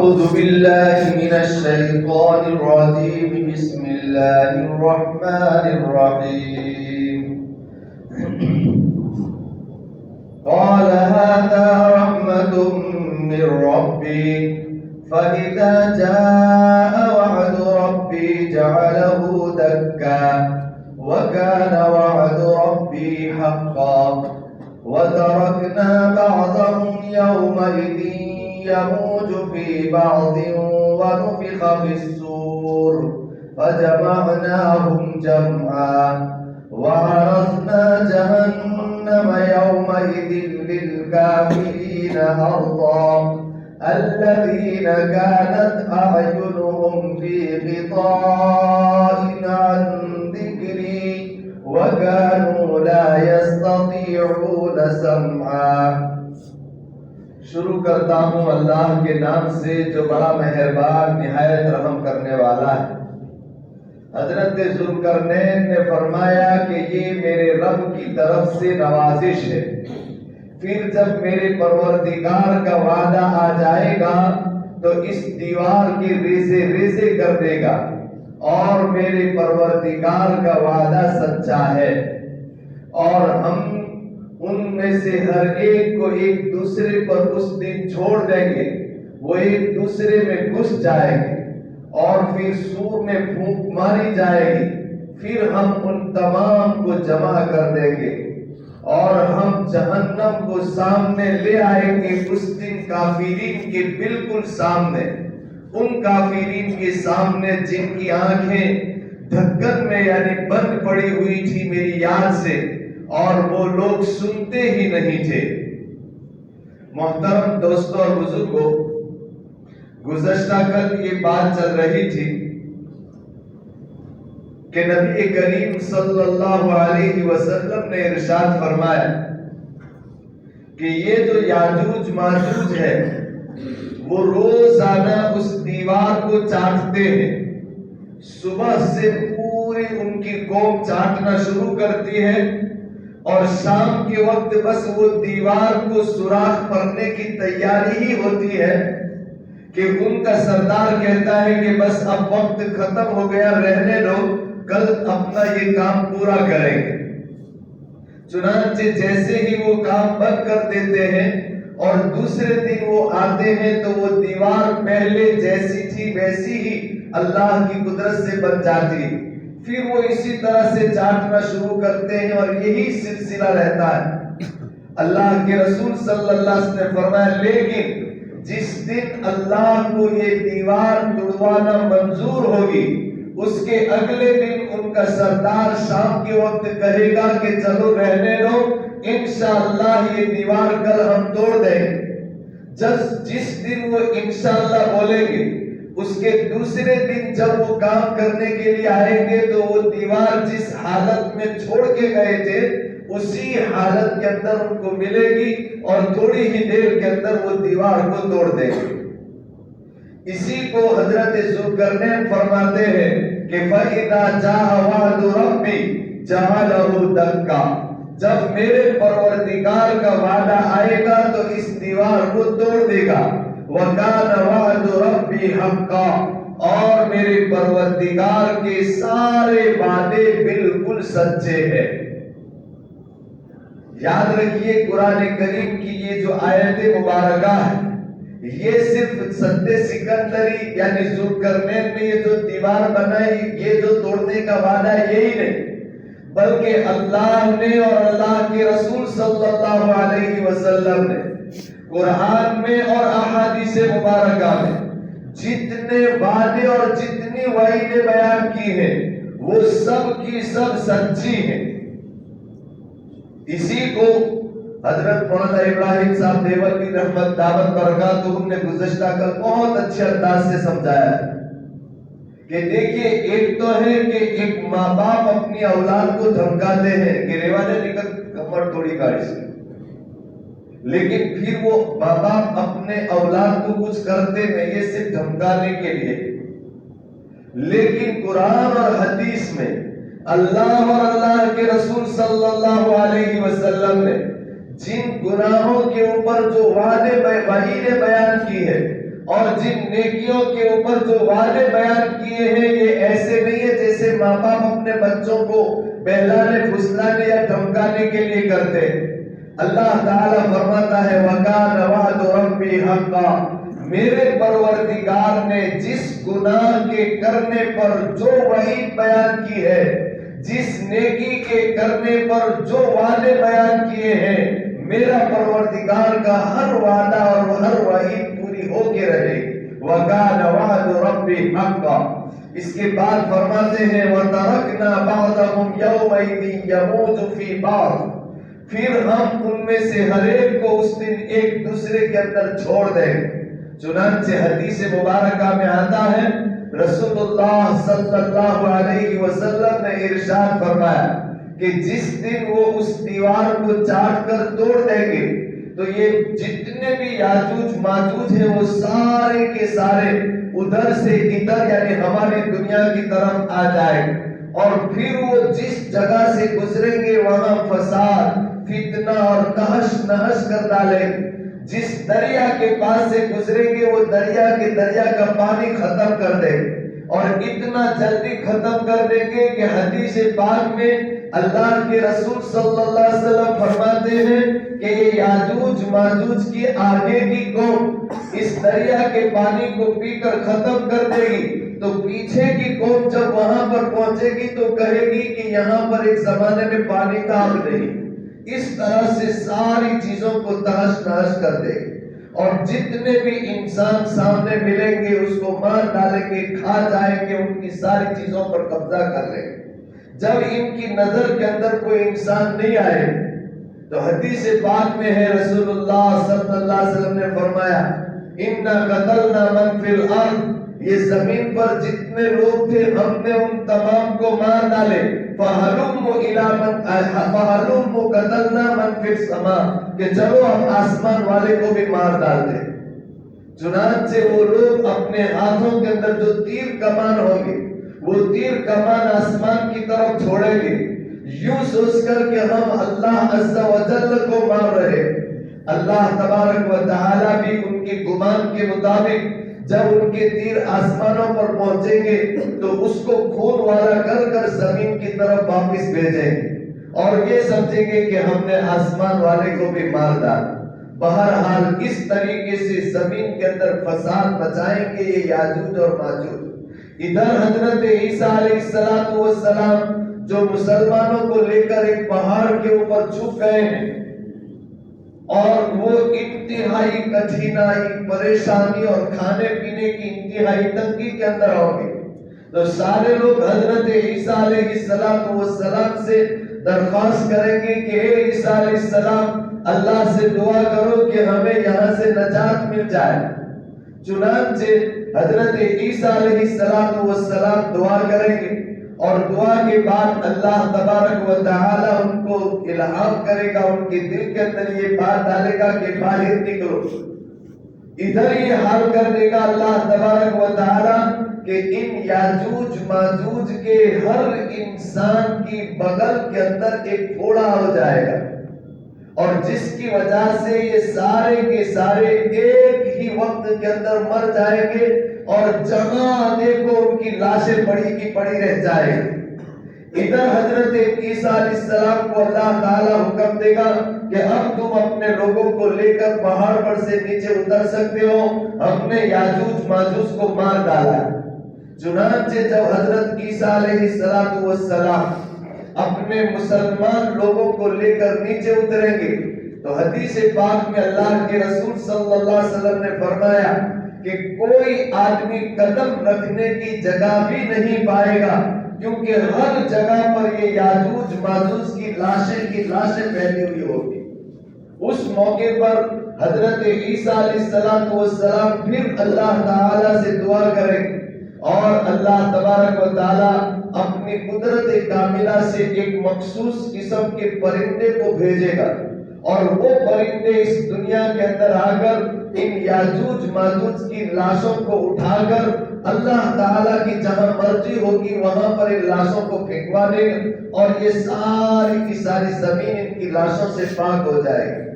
أعوذ بالله من الشيطان الرجيم بسم الله الرحمن الرحيم قال هذا رحمة من ربي فإذا جاء وعد ربي جعله دكا وكان وعد ربي حقا وتركنا بعضهم يومئذ يموج في بعض ونفخ في الصور فجمعناهم جمعا وعرضنا جهنم يومئذ للكافرين عرضا الذين كانت أعينهم في غطاء عن ذكري وكانوا لا يستطيعون سمعا. شروع کرتا ہوں اللہ کے نام سے جو بڑا مہربان نہایت رحم کرنے والا ہے. حضرت ذوالقرنین نے فرمایا کہ یہ میرے رب کی طرف سے نوازش ہے. پھر جب میرے پروردگار کا وعدہ آ جائے گا تو اس دیوار کے ریزے ریزے کر دے گا اور میرے پروردگار کا وعدہ سچا ہے اور ہم ان میں سے ہر ایک کو ایک دوسرے پر اس دن چھوڑ دیں گے. وہ ایک دوسرے میں گھس جائیں گے اور پھر سور میں پھونک ماری جائے گی. پھر ہم ان تمام کو جمع کر دیں گے اور ہم جہنم کو سامنے لے آئیں گے اس دن کافرین کے بالکل سامنے. ان کافرین کے سامنے جن کی آنکھیں ڈھکن میں یعنی بند پڑی ہوئی تھی میری یاد سے اور وہ لوگ سنتے ہی نہیں تھے. محترم دوستوں اور بزرگوں، گزشتہ کل یہ بات چل رہی تھی کہ نبی کریم صلی اللہ علیہ وسلم نے ارشاد فرمایا کہ یہ جو یاجوج ماجوج ہے وہ روزانہ اس دیوار کو چاٹتے ہیں. صبح سے پوری ان کی قوم چاٹنا شروع کرتی ہے اور شام کے وقت بس وہ دیوار کو سوراخ کرنے کی تیاری ہی ہوتی ہے کہ ان کا سردار کہتا ہے کہ بس اب وقت ختم ہو گیا، رہنے دو، کل اپنا یہ کام پورا کریں گے. چنانچہ جیسے ہی وہ کام بند کر دیتے ہیں اور دوسرے دن وہ آتے ہیں تو وہ دیوار پہلے جیسی تھی ویسی ہی اللہ کی قدرت سے بن جاتی. پھر وہ اسی طرح سے چاٹنا شروع کرتے ہیں اور یہی سلسلہ رہتا ہے. اللہ کے رسول صلی اللہ علیہ وسلم نے فرمایا لیکن جس دن اللہ کو یہ دیوار توڑوانا منظور ہوگی اس کے اگلے دن ان کا سردار شام کے وقت کہے گا کہ چلو رہنے دو، انشاءاللہ یہ دیوار کل ہم توڑ دیں گے. جس دن وہ انشاءاللہ بولیں گے اس کے دوسرے دن جب وہ کام کرنے کے لیے آئیں گے تو وہ دیوار جس حالت میں چھوڑ کے گئے تھے اسی حالت کے اندر ان کو ملے گی اور تھوڑی ہی دیر کے اندر وہ دیوار کو توڑ دیں گے. اسی کو حضرت ذوالقرنین فرماتے ہیں کہ فَإِذَا جَاءَ وَعْدُ رَبِّي جَعَلَهُ دَكَّا. جب میرے پروردگار کا وعدہ آئے گا تو اس دیوار کو توڑ دے گا. وَكَانَ وَعْدُ رَبِّي حَقًّا. اور میرے پروردگار کے سارے وعدے بالکل سچے ہیں. یاد رکھیے قرآن کریم کی یہ جو آیت مبارکہ ہے یہ صرف سد سکندری یعنی ذوالقرنین نے یہ جو دیوار بنائی یہ جو توڑنے کا وعدہ یہی نہیں بلکہ اللہ نے اور اللہ کے رسول صلی اللہ علیہ وسلم نے قرآن میں اور احادیث مبارکہ میں جتنے وعدے اور جتنی وعیدیں بیان کی ہیں وہ سب کی سب سچی ہیں. اسی کو حضرت مولانا ابراہیم صاحب دیوبندی رحمت دعوت برکاتہ نے گزشتہ کل بہت اچھے انداز سے سمجھایا ہے کہ دیکھیے ایک تو ہے کہ ایک ماں باپ اپنی اولاد کو دھمکاتے ہیں کہ ریوانے نکل کمر توڑی گاڑی سے، لیکن پھر وہ ماں باپ اپنے اولاد کو کچھ کرتے نہیں، یہ صرف دھمکانے کے لیے. لیکن قرآن اور حدیث میں اللہ اور اللہ کے رسول صلی اللہ علیہ وسلم نے جن گناہوں کے اوپر جو وعدے وعیدیں بیان کی ہے اور جن نیکیوں کے اوپر جو وعدے بیان کیے ہیں یہ ایسے نہیں ہے جیسے ماں باپ اپنے بچوں کو بہلانے پھسلانے یا دھمکانے کے لیے کرتے۔ اللہ تعالیٰ فرماتا ہے وَكَانَ وَعْدُ رَبِّي حَقًّا، میرے پروردگار نے جس گناہ کے کرنے پر جو وعید بیان کی ہے، جس نیکی کے کرنے پر جو وعدے بیان کیے ہیں، میرا پروردگار کا ہر وعدہ اور ہر وعید پوری ہو کے رہے۔ وَكَانَ وَعْدُ رَبِّي حَقًّا۔ اس کے بعد فرماتے ہیں وَتَرَكْنَا بَعْضَهُمْ يَوْمَئِذٍ يَمُوجُ فِي بَعْضٍ، پھر ہم ان میں سے ہر ایک کو اس دن ایک دوسرے کے اندر چھوڑ دیں۔ چنانچہ حدیث مبارکہ میں آتا ہے رسول اللہ صلی اللہ علیہ وسلم نے ارشاد فرمایا کہ جس دن وہ اس دیوار کو چاٹ کر توڑ دیں گے تو یہ جتنے بھی یاجوج ماجوج ہیں وہ سارے کے سارے ادھر سے ادھر یعنی ہماری دنیا کی طرف آ جائیں، اور پھر وہ جس جگہ سے گزریں گے وہاں فساد فتنہ اور تہش نہش کر ڈالیں۔ جس دریا کے پاس سے گزریں گے وہ دریا کا پانی ختم کر دیں، اور اتنا جلدی ختم کر دیں گے کہ حدیث پاک میں اللہ کے رسول صلی اللہ علیہ وسلم فرماتے ہیں کہ یہ یاجوج ماجوج کی آگے کی قوم اس دریا کے پانی کو پی کر ختم کر دے گی، تو پیچھے کی قوم جب وہاں پر پہنچے گی تو کہے گی کہ یہاں پر ایک زمانے میں پانی کا آب نہیں۔ اس طرح سے ساری چیزوں کو تہش نہش کر دے گی، اور جتنے بھی انسان سامنے ملیں گے اس کو مار ڈالیں گے، کھا جائیں گے، ان کی ساری چیزوں پر قبضہ کر لیں گے۔ جب ان کی نظر کے اندر کوئی انسان نہیں آئے تو حدیث پاک میں ہے رسول اللہ صلی اللہ علیہ وسلم نے فرمایا اِنَّا قَتَلْنَا مَنْ فِي الْأَرْضِ، یہ زمین پر جتنے لوگ تھے ہم نے ان تمام کو مار ڈالے۔ فَهَلُمُّ إِلَى مَنْ فَهَلُمُّ قَتَلْنَا مَنْ فِي السَّمَاءِ، کہ چلو ہم آسمان والے کو بھی مار ڈال دیں۔ چنانچہ وہ لوگ اپنے ہاتھوں کے اندر جو تیر کمان ہوں گے وہ تیر کمان آسمان کی طرف چھوڑیں گے، یوں سوچ کر کہ ہم اللہ عز و جل کو مار رہے۔ اللہ تبارک و تعالی بھی ان کے گمان کے مطابق جب ان کے تیر آسمانوں پر پہنچیں گے تو اس کو خون والا کر کر زمین کی طرف واپس بھیجیں گے، اور یہ سمجھیں گے کہ ہم نے آسمان والے کو بھی مار ڈالا۔ بہرحال اس طریقے سے زمین کے اندر فساد مچائیں گے یہ یاجوج اور ماجوج۔ ادھر حضرت عیسیٰ علیہ السلام جو مسلمانوں کو لے کر ایک پہاڑ کے اوپر چھپ گئے ہیں، اور وہ انتہائی کٹھنائی پریشانی اور کھانے پینے کی انتہائی تنگی کے اندر ہوں گے، تو سارے لوگ حضرت عیسیٰ علیہ السلام سے درخواست کریں گے کہ اے عیسیٰ علیہ السلام اللہ سے دعا کرو کہ ہمیں یہاں سے نجات مل جائے۔ چنانچہ حضرت عیسیٰ علیہ السلام دعا کریں گے، اور دعا کے بعد اللہ تبارک و تعالی ان کو الہام کرے گا، ان کے دل کے اندر یہ بات ڈالے گا کہ باہر نکلو۔ ادھر یہ حال کر دے گا اللہ تبارک و تعالی کہ ان یاجوج ماجوج کے ہر انسان کی بغل کے اندر ایک پھوڑا ہو جائے گا، اور جس کی وجہ سے یہ سارے کے سارے ایک ہی وقت کے اندر مر جائیں گے، اور جہاں دیکھو ان کی لاشیں پڑی کی پڑی رہ جائے گی۔ ادھر حضرت عیسیٰ علیہ السلام کو اللہ تعالیٰ حکم دے گا کہ اب تم اپنے لوگوں کو لے کر پہاڑ پر سے نیچے اتر سکتے ہو، ہم نے یاجوج ماجوج کو مار ڈالا۔ چنانچہ جب حضرت عیسیٰ علیہ السلام اپنے مسلمان لوگوں کو لے کر نیچے اتریں گے تو حدیث پاک میں اللہ کے رسول صلی اللہ علیہ وسلم نے فرمایا کہ کوئی آدمی قدم رکھنے کی جگہ بھی نہیں پائے گا، کیونکہ ہر جگہ پر یہ یاجوج ماجوج کی لاشیں پھیلی ہوئی ہوگی۔ اس موقع پر حضرت عیسیٰ علیہ السلام پھر اللہ تعالی سے دعا کریں، اور اللہ تبارک و تعالی اپنی قدرت کاملہ سے ایک مخصوص قسم کے پرندے کو بھیجے گا، اور وہ پرندے اس دنیا کے اندر آ کر ان یاجوج ماجوج کی لاشوں کو اٹھا کر اللہ تعالیٰ کی جہاں مرضی ہوگی وہاں پر ان لاشوں کو پھینکوا دے گا، اور یہ ساری کی ساری زمین ان کی لاشوں سے پاک ہو جائے گی۔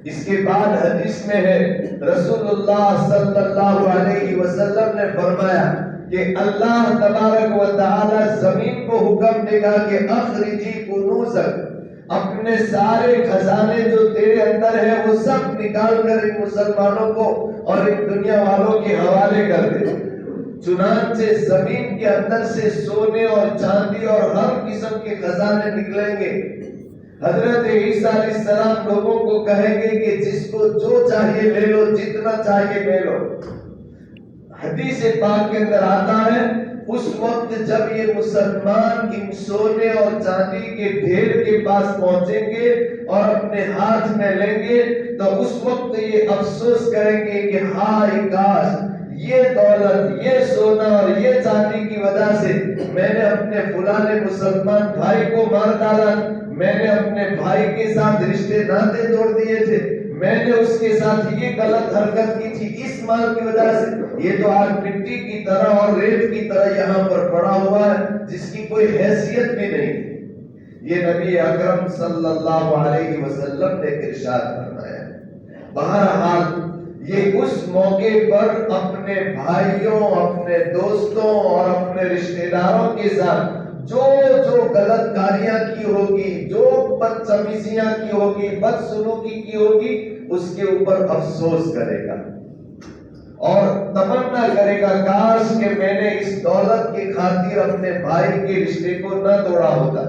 اس کے بعد حدیث میں ہے رسول اللہ صلی اللہ علیہ وسلم نے فرمایا کہ اللہ تبارک و تعالی زمین کو حکم دے گا کہ اخرجی کنوزک، اپنے سارے خزانے جو تیرے اندر ہے وہ سب نکال کر ان مسلمانوں کو اور ان دنیا والوں کے حوالے کر دے۔ چنانچہ زمین کے اندر سے سونے اور چاندی اور ہر قسم کے خزانے نکلیں گے۔ حضرت عیسیٰ علیہ السلام لوگوں کو کہیں گے کہ جس کو جو چاہیے لے لو، جتنا چاہیے لے لو۔ حدیث پاک کے اندر آتا ہے اس وقت جب یہ مسلمان ان سونے اور چاندی کے ڈھیر کے پاس پہنچیں گے اور اپنے ہاتھ میں لیں گے تو اس وقت یہ افسوس کریں گے کہ ہائے کاش یہ دولت، یہ سونا اور یہ چاندی کی وجہ سے میں نے اپنے فلاں مسلمان بھائی کو مار ڈالا، میں نے اپنے بھائی کے ساتھ رشتے ناطے توڑ دیے تھے، میں نے اس کے ساتھ یہ غلط حرکت کی تھی، اس مال کی وجہ سے یہ تو آج مٹی کی طرح اور ریت کی طرح یہاں پر پڑا ہوا ہے جس کی کوئی حیثیت بھی نہیں۔ یہ نبی اکرم صلی اللہ علیہ وسلم نے ارشاد فرمایا۔ بہرحال یہ اس موقع پر اپنے بھائیوں، اپنے دوستوں اور اپنے رشتہ داروں کے ساتھ جو غلط کاریاں کی ہوگی، جو بدتمیزیاں کی ہوگی، بدسلوکی کی ہوگی، اس کے اوپر افسوس کرے گا اور تمنا کرے گا کاش کہ میں نے اس دولت کی خاطر اپنے بھائی کے رشتے کو نہ توڑا ہوتا،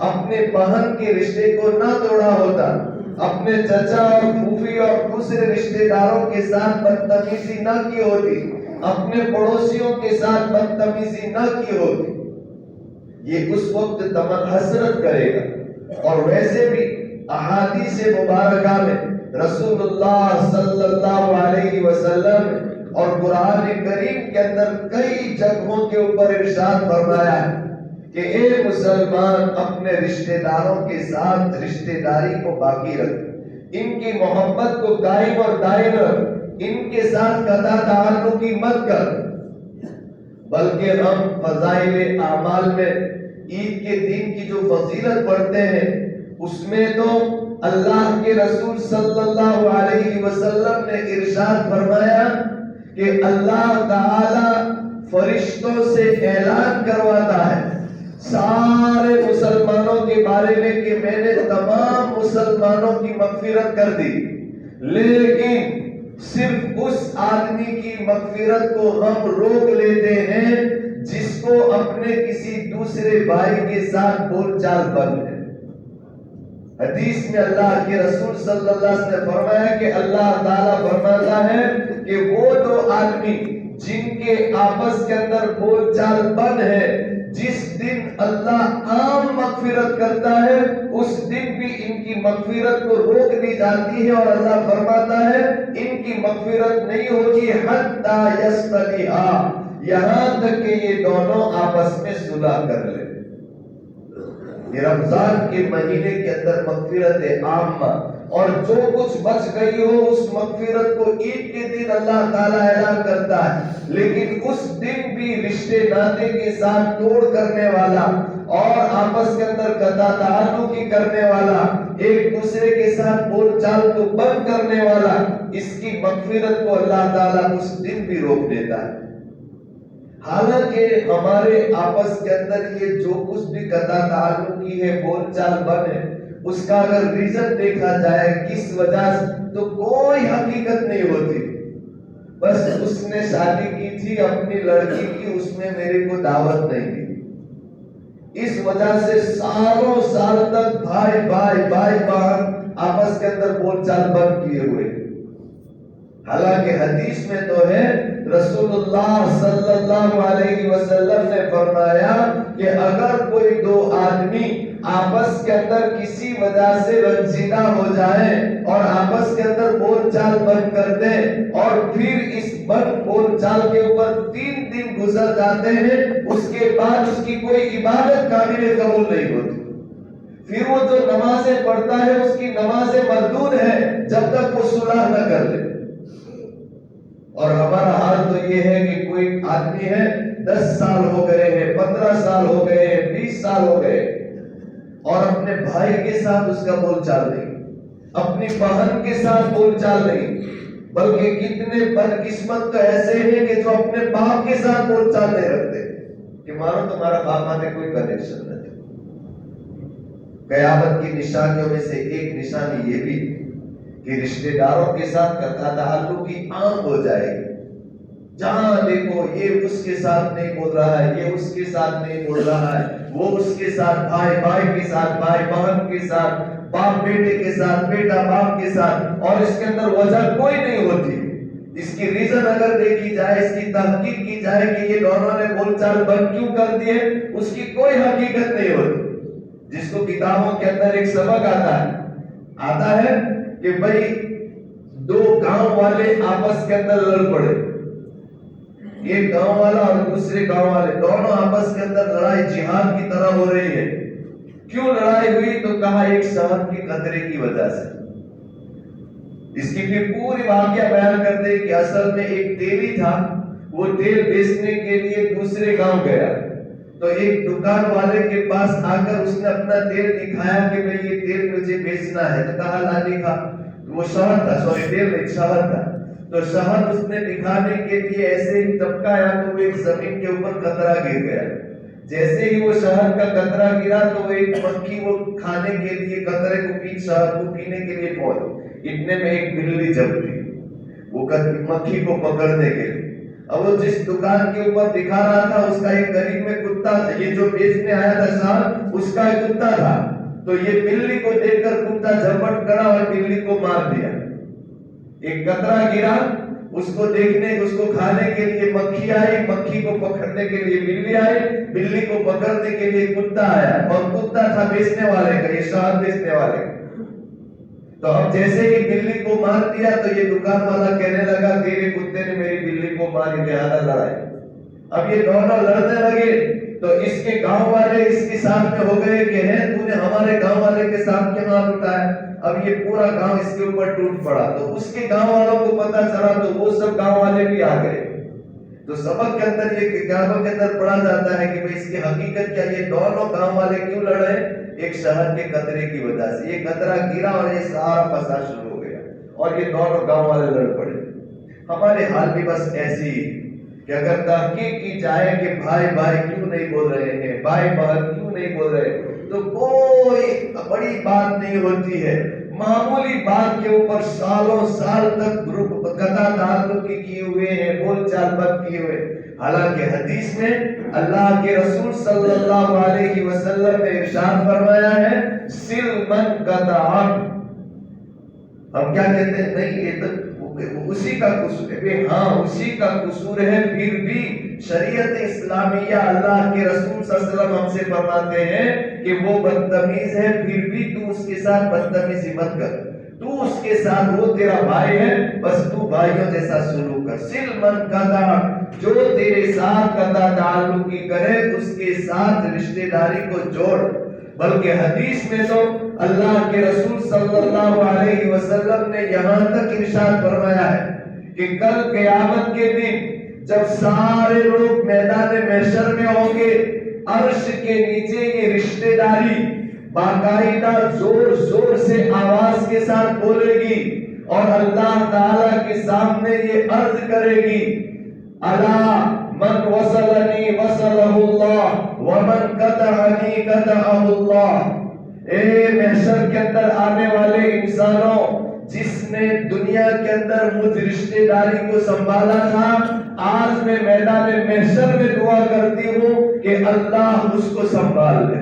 اپنے بہن کے رشتے کو نہ توڑا ہوتا، اپنے چچا اور پھوپھی اور دوسرے رشتہ داروں کے ساتھ بدتمیزی نہ کی ہوتی، اپنے پڑوسیوں کے ساتھ بدتمیزی نہ کی ہوتی۔ یہ اس وقت حسرت کرے گا۔ اور ویسے بھی احادیث مبارکہ میں رسول اللہ صلی اللہ علیہ وسلم اور قرآن کریم کے اندر کئی جگہوں کے اوپر ارشاد فرمایا ہے کہ اے مسلمان اپنے رشتہ داروں کے ساتھ رشتہ داری کو باقی رکھ، ان کی محبت کو قائم اور دائم رکھ، ان کے ساتھ قطع تعلقی مت کر۔ بلکہ ہم فضائل اعمال میں عید کے دن کی جو فضیلت پڑھتے ہیں اس میں تو اللہ کے رسول صلی اللہ علیہ وسلم نے ارشاد فرمایا کہ اللہ تعالی فرشتوں سے اعلان کرواتا ہے سارے مسلمانوں کے بارے میں کہ میں نے تمام مسلمانوں کی مغفرت کر دی، لیکن صرف اس آدمی کی مغفرت کو ہم روک لیتے ہیں جس کو اپنے کسی دوسرے بھائی کے ساتھ بول چال بند ہے۔ حدیث میں اللہ کے رسول صلی اللہ علیہ وسلم نے فرمایا کہ اللہ تعالیٰ فرماتا ہے کہ وہ دو آدمی جن کے آپس کے اندر بول چال بند ہے، جس دن اللہ عام مغفرت کرتا ہے اس دن بھی ان کی مغفرت کو روک دی جاتی ہے، اور اللہ فرماتا ہے ان کی مغفرت نہیں ہوگی حتی یصطلحا، یہاں تک کہ یہ دونوں آپس میں صلح کر لیں۔ یہ رمضان کے مہینے کے اندر مغفرت عامہ، اور جو کچھ بچ گئی ہو اس مغفرت کو عید کے دن اللہ تعالیٰ اعلان کرتا ہے، لیکن اس دن بھی رشتے ناطے کے ساتھ توڑ کرنے والا اور آپس کے اندر قطع تعلقی کرنے والا، ایک دوسرے کے ساتھ بول چال کو بند کرنے والا، اس کی مغفرت کو اللہ تعالیٰ اس دن بھی روک دیتا ہے۔ حالانکہ ہمارے آپس کے اندر یہ جو کچھ بھی قطع تعلقی ہے، بول چال بند ہے، اس کا اگر ریزن دیکھا جائے کس وجہ سے تو کوئی حقیقت نہیں ہوتی، بس اس نے شادی کی تھی اپنی لڑکی کی، اس میں میرے کو دعوت نہیں دی، اس وجہ سے سالوں سال تک بھائی بہن آپس کے اندر بول چال بند کیے ہوئے۔ حالانکہ حدیث میں تو ہے رسول اللہ صلی اللہ علیہ وسلم نے فرمایا کہ اگر کوئی دو آدمی آپس کے اندر کسی وجہ سے رنجیدہ ہو جائیں اور آپس کے اندر بول چال بند کر دیں اور پھر اس بند بول چال کے اوپر 3 دن گزر جاتے ہیں، اس کے بعد اس کی کوئی عبادت قابل قبول نہیں ہوتی، پھر وہ جو نمازیں پڑھتا ہے اس کی نمازیں مردود ہیں جب تک وہ صلح نہ کر لے۔ اور ہمارا حال تو یہ ہے کہ کوئی آدمی ہے 10 سال ہو گئے ہیں، 15 سال ہو گئے ہیں، 20 سال ہو گئے اور اپنے بھائی کے ساتھ اس کا بول چال نہیں، اپنی بہن کے ساتھ بول چال نہیں، بلکہ کتنے بدقسمت تو ایسے ہیں کہ جو اپنے باپ کے ساتھ بول چال نہیں رکھتے کہ مارو تمہارا باپ آنے کوئی کنیکشن نہیں۔ قیامت کی نشانیوں میں سے ایک نشانی یہ بھی کہ رشتہ داروں کے ساتھ قطع تعلق کی عام ہو جائے گی۔ جہاں دیکھو یہ اس کے ساتھ نہیں بول رہا ہے، یہ اس کے ساتھ نہیں بول رہا ہے، وہ اس کے ساتھ، بھائی بھائی کے ساتھ، بھائی بہن کے ساتھ، باپ بیٹے کے ساتھ، بیٹا باپ کے ساتھ، اور اس کے اندر وجہ کوئی نہیں ہوتی۔ اس کی ریزن اگر دیکھی جائے، اس کی تحقیق کی جائے کہ یہ دونوں نے بول چال بند کیوں کر دیے، اس کی کوئی حقیقت نہیں ہوتی۔ جس کو کتابوں کے اندر ایک سبق آتا ہے کہ بھائی دو گاؤں والے آپس کے اندر لڑ پڑے، ایک گاؤں والا اور دوسرے گاؤں والے، دونوں آپس کے اندر لڑائی جہاد کی طرح ہو رہی ہے۔ کیوں لڑائی ہوئی؟ تو کہا ایک شہد کے قطرے کی وجہ سے۔ اس کی پھر پوری واقعہ بیان کرتے کہ اصل میں ایک تیلی تھا، وہ تیل بیچنے کے لیے دوسرے گاؤں گیا، تو ایک دکان والے کے پاس آ کر اس نے اپنا تیل دکھایا کہ بھئی یہ تیل مجھے بیچنا ہے، تو کہا لا دکھا، وہ شہد تھا، سوری تیل ایک شہد تھا، تو شہد اس نے دکھانے کے لیے ایسے ہی ٹپکایا تو وہ ایک زمین کے اوپر قطرہ گر گیا۔ جیسے ہی وہ شہد کا قطرہ گرا تو وہ ایک مکھی وہ کھانے کے لیے قطرے کو شہد کو پینے کے لیے پہنچ، اتنے میں ایک بلی جھپٹی وہ مکھی کو پکڑنے کے لیے۔ اب وہ جس دکان کے اوپر دکھا رہا تھا اس کا ایک قریب میں کتا تھا، یہ جو بیچنے آیا تھا شہد اس کا ایک کتا تھا، تو یہ بلی کو دیکھ کر کتا جھپٹ کرا اور بلی کو مار دیا۔ ایک قطرہ گرا، اس کو دیکھنے، اس کو کھانے کے لیے مکھی آئی، مکھی کو پکڑنے کے لیے بلی آئی، بلی کو پکڑنے کے لیے کتا آیا، اور کتا تھا بیچنے والے کا، یہ شہد بیچنے والے کا۔ تو اب جیسے ہی بلی کو مار دیا تو یہ دکان والا کہنے لگا تیرے کتے نے میری بلی کو ماری، لہذا لڑائی۔ اب یہ دونوں لڑنے لگے تو اس کے گاؤں والے اس کے ساتھ میں ہو گئے کہ ہے تو نے ہمارے گاؤں والے کے ساتھ کیوں ہاتھ اٹھایا؟ اب یہ پورا گاؤں اس کے اوپر ٹوٹ پڑا، تو اس کے گاؤں والوں کو پتا چلا تو وہ سب گاؤں والے بھی آ گئے۔ تو سبق کے اندر یہ کتابوں کے اندر پڑھا جاتا ہے کہ اس کی حقیقت کیا، یہ دونوں گاؤں والے کیوں لڑے؟ ایک شہد کے قطرے کی وجہ سے۔ یہ قطرہ گرا اور یہ سارا فساد شروع ہو گیا اور یہ دونوں گاؤں والے لڑ پڑے۔ ہمارے حال بھی بس ایسی ہی کہ اگر تحقیق کی جائے کہ بھائی بھائی کیوں نہیں بول رہے ہیں، بھائی بہن کیوں نہیں بول رہے، تو کوئی بڑی بات نہیں ہوتی ہے، معمولی بات کے اوپر سالوں سال تک گروپ قطع تعلق کیے ہوئے ہیں، بول چال بند کیے ہوئے۔ حالانکہ حدیث میں اللہ کے رسول صلی اللہ علیہ وسلم نے ارشاد فرمایا ہے سل من قطعک۔ ہم کیا کہتے ہیں نہیں یہ تو اسی کا قصور ہے، ہاں اسی کا قصور ہے، پھر بھی شریعت اسلامیہ اللہ کے رسول صلی اللہ علیہ وسلم ہم سے فرماتے ہیں کہ وہ بدتمیز ہے، پھر بھی تو اس کے ساتھ بدتمیزی مت کر، تو اس کے ساتھ، وہ تیرا بھائی ہے بس تو بھائیوں جیسا سلوک کر۔ سل من قطع، جو تیرے ساتھ قطع تعلق کی کرے اس کے ساتھ رشتہ داری کو جوڑ۔ بلکہ حدیث میں تو اللہ کے رسول صلی اللہ علیہ وسلم نے یہاں تک ارشاد فرمایا ہے کہ کل قیامت کے دن جب سارے لوگ میدان محشر میں ہوں گے، عرش کے نیچے یہ رشتہ داری باقاعدہ زور زور سے آواز کے ساتھ بولے گی اور اللہ تعالی کے سامنے یہ عرض کرے گی الا من وصلنی وصلہ اللہ ومن قطعنی قطعہ اللہ۔ اے محشر کے اندر آنے والے انسانوں، جس نے دنیا کے اندر مجھ رشتہ داری کو سنبھالا تھا، آج میں میدان محشر میں دعا کرتی ہوں کہ اللہ اس کو سنبھال لے۔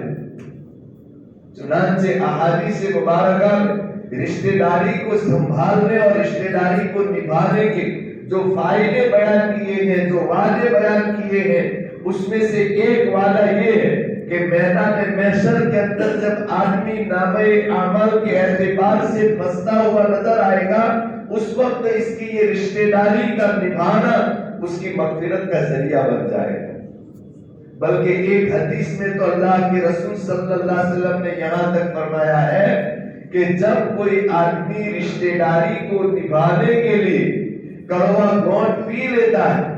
چنانچہ احادیث مبارکہ میں رشتہ داری کو سنبھالنے اور رشتہ داری کو نبھانے کے جو فائدے بیان کیے ہیں، جو وعدے بیان کیے ہیں، اس میں سے ایک وعدہ یہ ہے کہ میدان محشر کے اندر جب آدمی نامہ اعمال کے اعتبار سے پھنستا ہوا نظر آئے گا، اس وقت اس کی یہ رشتہ داری کا نبھانا اس کی مغفرت کا ذریعہ بن جائے گا۔ بلکہ ایک حدیث میں تو اللہ کے رسول صلی اللہ علیہ وسلم نے یہاں تک فرمایا ہے کہ جب کوئی آدمی رشتہ داری کو نبھانے کے لیے کڑوا گھونٹ پی لیتا ہے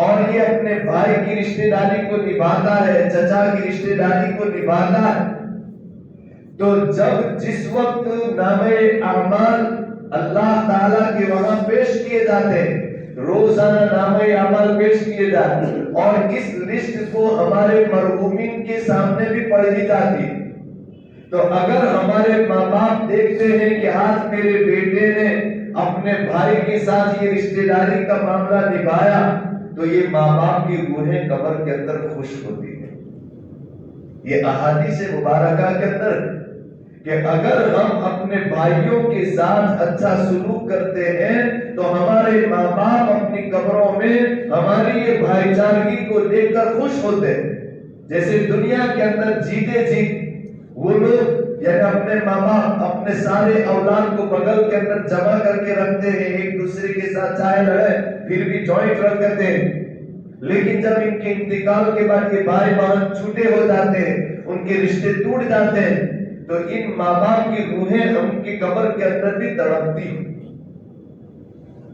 اور یہ اپنے بھائی کی رشتہ داری کو نبھاتا ہے، چچا کی رشتہ داری کو نبھاتا ہے، تو جب جس وقت نامے اعمال اللہ تعالیٰ کے وہاں پیش کیے جاتے ہیں، روزانہ نامے اعمال پیش کیے جاتے اور اس لسٹ کو ہمارے مرحومین کے سامنے بھی پڑھی جاتی، تو اگر ہمارے ماں باپ دیکھتے ہیں کہ آج میرے بیٹے نے اپنے بھائی کے ساتھ یہ رشتہ داری کا معاملہ نبھایا، تو یہ ماں باپ کی روحیں قبر کے اندر خوش ہوتی ہیں۔ یہ احادیث مبارکہ کے اندر کہ اگر ہم اپنے بھائیوں کے ساتھ اچھا سلوک کرتے ہیں تو ہمارے ماں باپ اپنی قبروں میں ہماری یہ بھائی چارگی کو دیکھ کر خوش ہوتے ہیں۔ جیسے دنیا کے اندر جیتے جی وہ لوگ یعنی اپنے ماں باپ اپنے سارے اولاد کو بغل کے اندر جمع کر کے رکھتے ہیں، ایک دوسرے کے ساتھ چاہے لڑے پھر بھی جوائنٹ رکھتے ہیں، لیکن جب ان کے انتقال کے بعد یہ بھائی بہن چھوٹے ہو جاتے ہیں، ان کے رشتے ٹوٹ جاتے ہیں، تو ان ماں باپ کی روحیں ان کی قبر کے اندر بھی تڑپتی ہیں۔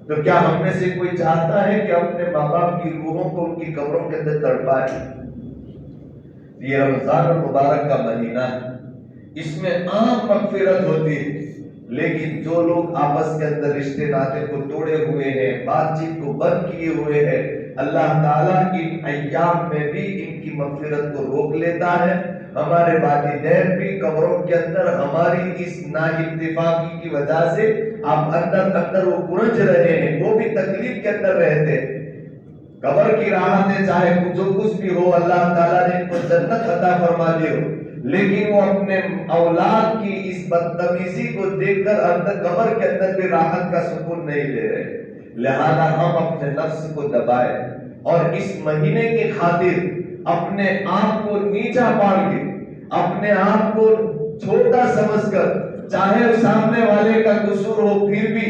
تو کیا ہم میں سے کوئی چاہتا ہے کہ اپنے ماں باپ کی روحوں کو ان کی قبروں کے اندر تڑپائے؟ یہ رمضان المبارک کا مہینہ ہے، اس میں عام مغفرت ہوتی ہے، لیکن جو لوگ آپس کے اندر رشتے ناطے کو توڑے ہوئے ہیں، بات چیت کو بند کیے ہوئے ہیں، اللہ تعالیٰ ان ایام میں بھی ان کی مغفرت کو روک لیتا ہے۔ ہمارے والدین بھی قبروں کے اندر ہماری اس نااتفاقی کی وجہ سے آپ اندر وہ گرج رہے ہیں، وہ بھی تکلیف کے اندر رہتے ہیں۔ قبر کی راحتیں چاہے جو کچھ بھی ہو، اللہ تعالیٰ نے ان کو جنت عطا فرما دی ہو، لیکن وہ اپنے اولاد کی اس بدتمیزی کو دیکھ کر اندر قبر کے اندر بھی راحت کا سکون نہیں لے رہے۔ لہذا ہم اپنے نفس کو دبائے اور اس مہینے کی خاطر اپنے آپ کو نیچا پاڑ کے، اپنے آپ کو چھوٹا سمجھ کر، چاہے سامنے والے کا قصور ہو پھر بھی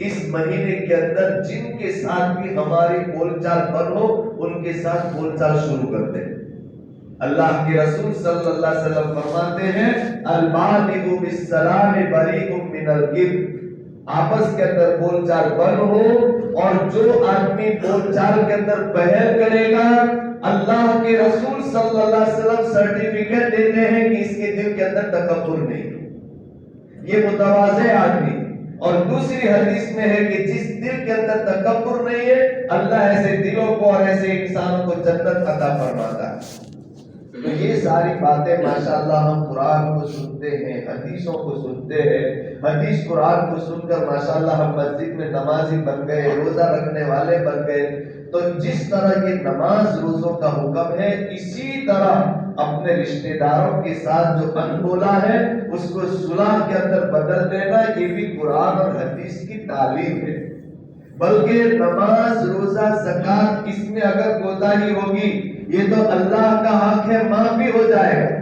اس مہینے کے اندر جن کے ساتھ بھی ہماری بول چال بند ہو ان کے ساتھ بول چال شروع کر دیں۔ اللہ کے رسول صلی اللہ علیہ وسلم فرماتے ہیں البادئ بالسلام بریء من الکذب، آپس کے اندر بول چال بند ہو، اور جو آدمی بول چال کے اندر پہل کرے گا، اللہ کے رسول صلی اللہ علیہ وسلم سرٹیفکیٹ دیتے ہیں کہ اس کے دل کے اندر تکبر نہیں، یہ متواضع آدمی۔ اور دوسری حدیث میں ہے کہ جس دل کے اندر تکبر نہیں ہے، اللہ ایسے دلوں کو اور ایسے انسانوں کو جنت عطا فرماتا ہے۔ تو یہ ساری باتیں ماشاءاللہ ہم قرآن کو سنتے ہیں، حدیثوں کو سنتے ہیں، حدیث قرآن کو سن کر ماشاءاللہ ہم مسجد میں نمازی بن گئے، روزہ رکھنے والے بن گئے۔ تو جس طرح یہ نماز روزوں کا حکم ہے، اسی طرح اپنے رشتہ داروں کے ساتھ جو انبولا ہے اس کو صلح کے اندر بدل دینا، یہ بھی قرآن اور حدیث کی تعلیم ہے۔ بلکہ نماز، روزہ، زکوٰۃ، اس میں اگر کوتاہی ہوگی یہ تو اللہ کا حق ہے، معاف بھی ہو جائے گا،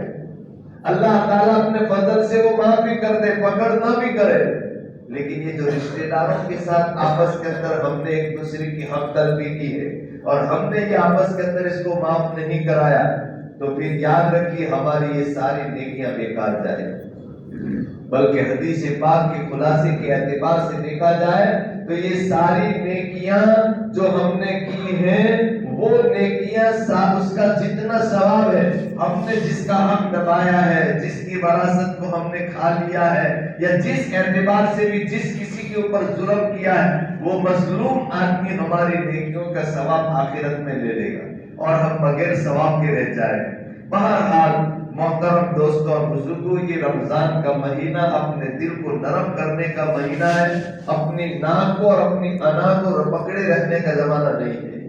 اللہ تعالیٰ اپنے فضل سے وہ معاف بھی کر دے، پکڑ نہ بھی کرے۔ لیکن یہ جو رشتہ داروں کے ساتھ آپس کے اندر ہم نے ایک دوسرے کی ہمدردی کی ہے اور ہم نے یہ آپس کے اندر اس کو معاف نہیں کرایا، تو پھر یاد رکھیے ہماری یہ ساری نیکیاں بیکار جائیں۔ بلکہ حدیث پاک کے خلاصے کے اعتبار سے دیکھا جائے تو یہ ساری نیکیاں جو ہم نے کی ہیں، وہ نیکیاں اس کا جتنا ثواب ہے، ہم نے جس کا حق دبایا ہے، جس کی وراثت کو ہم نے کھا لیا ہے، یا جس اعتبار سے بھی جس کسی کے اوپر ظلم کیا ہے، وہ مظلوم آدمی ہماری نیکیوں کا ثواب آخرت میں لے لے گا اور ہم بغیر ثواب کے رہ جائیں۔ بہرحال محترم دوستوں اور بزرگوں، یہ رمضان کا مہینہ اپنے دل کو نرم کرنے کا مہینہ ہے، اپنی ناک کو اور اپنی انا کو پکڑے رکھنے کا زمانہ نہیں ہے۔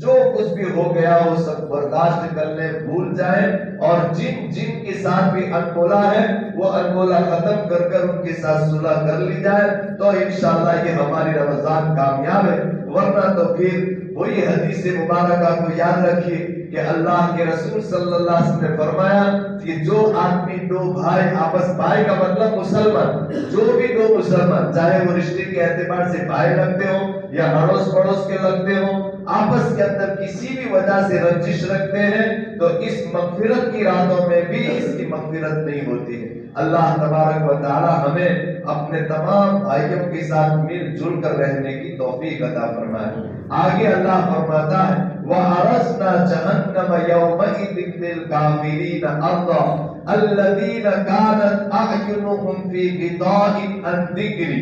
جو کچھ بھی ہو گیا وہ سب برداشت کر لیں، بھول جائیں، اور جن کے ساتھ بھی انبولا ہے وہ انبولا ختم کر کر ان کے ساتھ صلح کر لی جائے، تو انشاءاللہ یہ ہماری رمضان کامیاب ہے۔ ورنہ تو پھر وہی حدیث مبارکہ کو یاد رکھیے کہ اللہ کے رسول صلی اللہ علیہ وسلم نے فرمایا کہ جو آدمی دو بھائی آپس، بھائی کا مطلب مسلمان، جو بھی دو مسلمان چاہے وہ رشتے کے اعتبار سے بھائی لگتے ہوں یا اڑوس پڑوس کے لگتے ہوں، آپس کے اندر کسی بھی وجہ سے رنجش رکھتے ہیں تو اس مغفرت کی راتوں میں بھی اس کی مغفرت نہیں ہوتی ہے۔ اللہ تبارک و تعالی ہمیں اپنے تمام بھائیوں کے ساتھ مل جل کر رہنے کی توفیق عطا فرمائے۔ آگے اللہ فرماتا ہے وَأَرَسْنَا جَهَنَّمَ يَوْمَئِذٍ لِلْكَافِرِينَ عَرْضًا، الذین کانت اعینہم فی غطاء عن ذکری،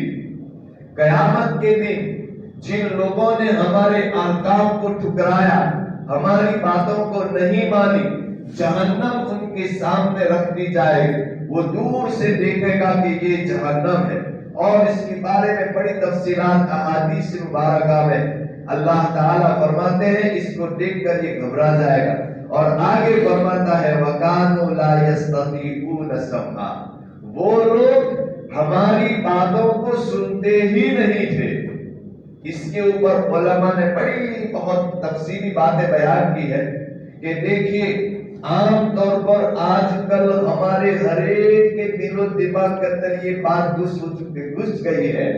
قیامت کے دن جن لوگوں نے ہمارے احکام کو ٹھکرایا، ہماری باتوں کو نہیں مانی، جہنم ان کے سامنے رکھ دی جائے، وہ دور سے دیکھے گا کہ یہ جہنم ہے۔ اور اس کے بارے میں بڑی تفصیلات احادیث مبارکہ میں اللہ تعالیٰ فرماتے ہیں اس کو دیکھ کر یہ گھبرا جائے گا۔ اور آگے فرماتا ہے وَكَانُوا لَا يَسْتَطِيعُونَ سَمْعًا، وہ لوگ ہماری باتوں کو سنتے ہی نہیں تھے۔ اس کے اوپر علماء نے بڑی بہت تفصیلی باتیں بیان کی ہے کہ دیکھیے عام طور پر آج کل ہمارے ہر ایک کے دل و دماغ کے اندر یہ بات گھس گئی ہے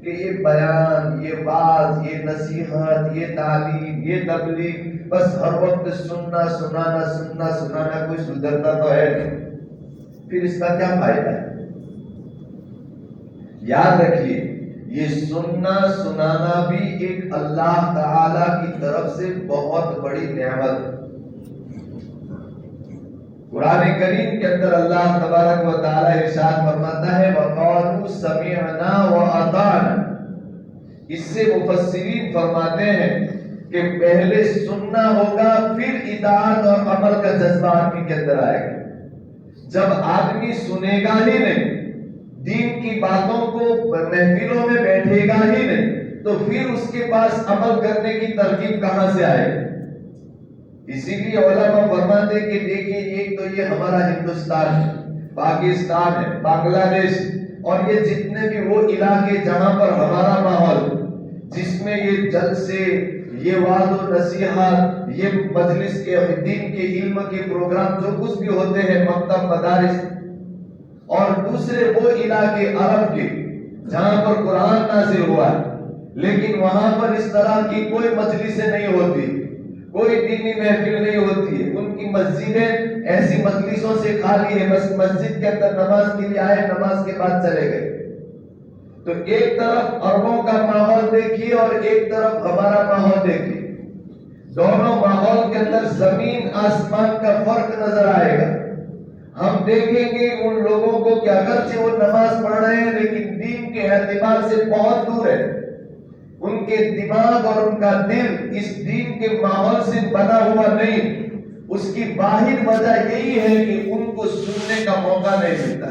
کہ یہ بیان، یہ باز، یہ نصیحت، یہ تعلیم، یہ تبلیغ، بس ہر وقت سننا سنانا، کوئی سدھرتا تو ہے نہیں، پھر اس کا کیا فائدہ ہے؟ یاد رکھیے یہ سننا سنانا بھی ایک اللہ تعالی کی طرف سے بہت بڑی نعمت ہے۔ قرآن کریم کے اندر اللہ تبارک و تعالی ارشاد فرماتا ہے وَقَالُوا سَمِعْنَا وَأَطَعْنَا، اس سے مفسرین فرماتے ہیں کہ پہلے سننا ہوگا پھر اطاعت اور عمل کا جذبہ آدمی کے اندر آئے گا۔ جب آدمی سنے گا ہی نہیں، دین کی باتوں کو محفلوں میں بیٹھے گا ہی نہیں، تو پھر اس کے پاس عمل کرنے کی ترغیب کہاں سے آئے گی؟ اسی لیے علماء فرماتے کہ دیکھیے ایک تو یہ ہمارا ہندوستان ہے، پاکستان ہے، بنگلہ دیش، اور یہ جتنے بھی وہ علاقے جہاں پر ہمارا ماحول جس میں یہ جلسے، یہ وعظ و نصیحت، یہ مجلس کے دین کے علم کے پروگرام جو کچھ بھی ہوتے ہیں، مکتب، مدارس، اور دوسرے وہ علاقے عرب کے جہاں پر قرآن نازل ہوا ہے، لیکن وہاں پر اس طرح کی کوئی مجلسیں نہیں ہوتی، کوئی دینی محفل نہیں ہوتی ہے، ان کی مسجدیں ایسی مجلسوں سے خالی ہے، بس مسجد کے اندر نماز کے لیے آئے، نماز کے بعد چلے گئے۔ تو ایک طرف عربوں کا ماحول دیکھیے اور ایک طرف ہمارا ماحول دیکھیے، دونوں ماحول کے اندر زمین آسمان کا فرق نظر آئے گا۔ ہم دیکھیں گے ان لوگوں کو کہ اگرچہ وہ نماز پڑھ رہے ہیں لیکن دین کے اعتبار سے بہت دور ہے، ان کے دماغ اور ان کا دل اس دین کے ماحول سے بنا ہوا نہیں۔ اس کی واحد وجہ یہی ہے کہ ان کو سننے کا موقع نہیں ملتا،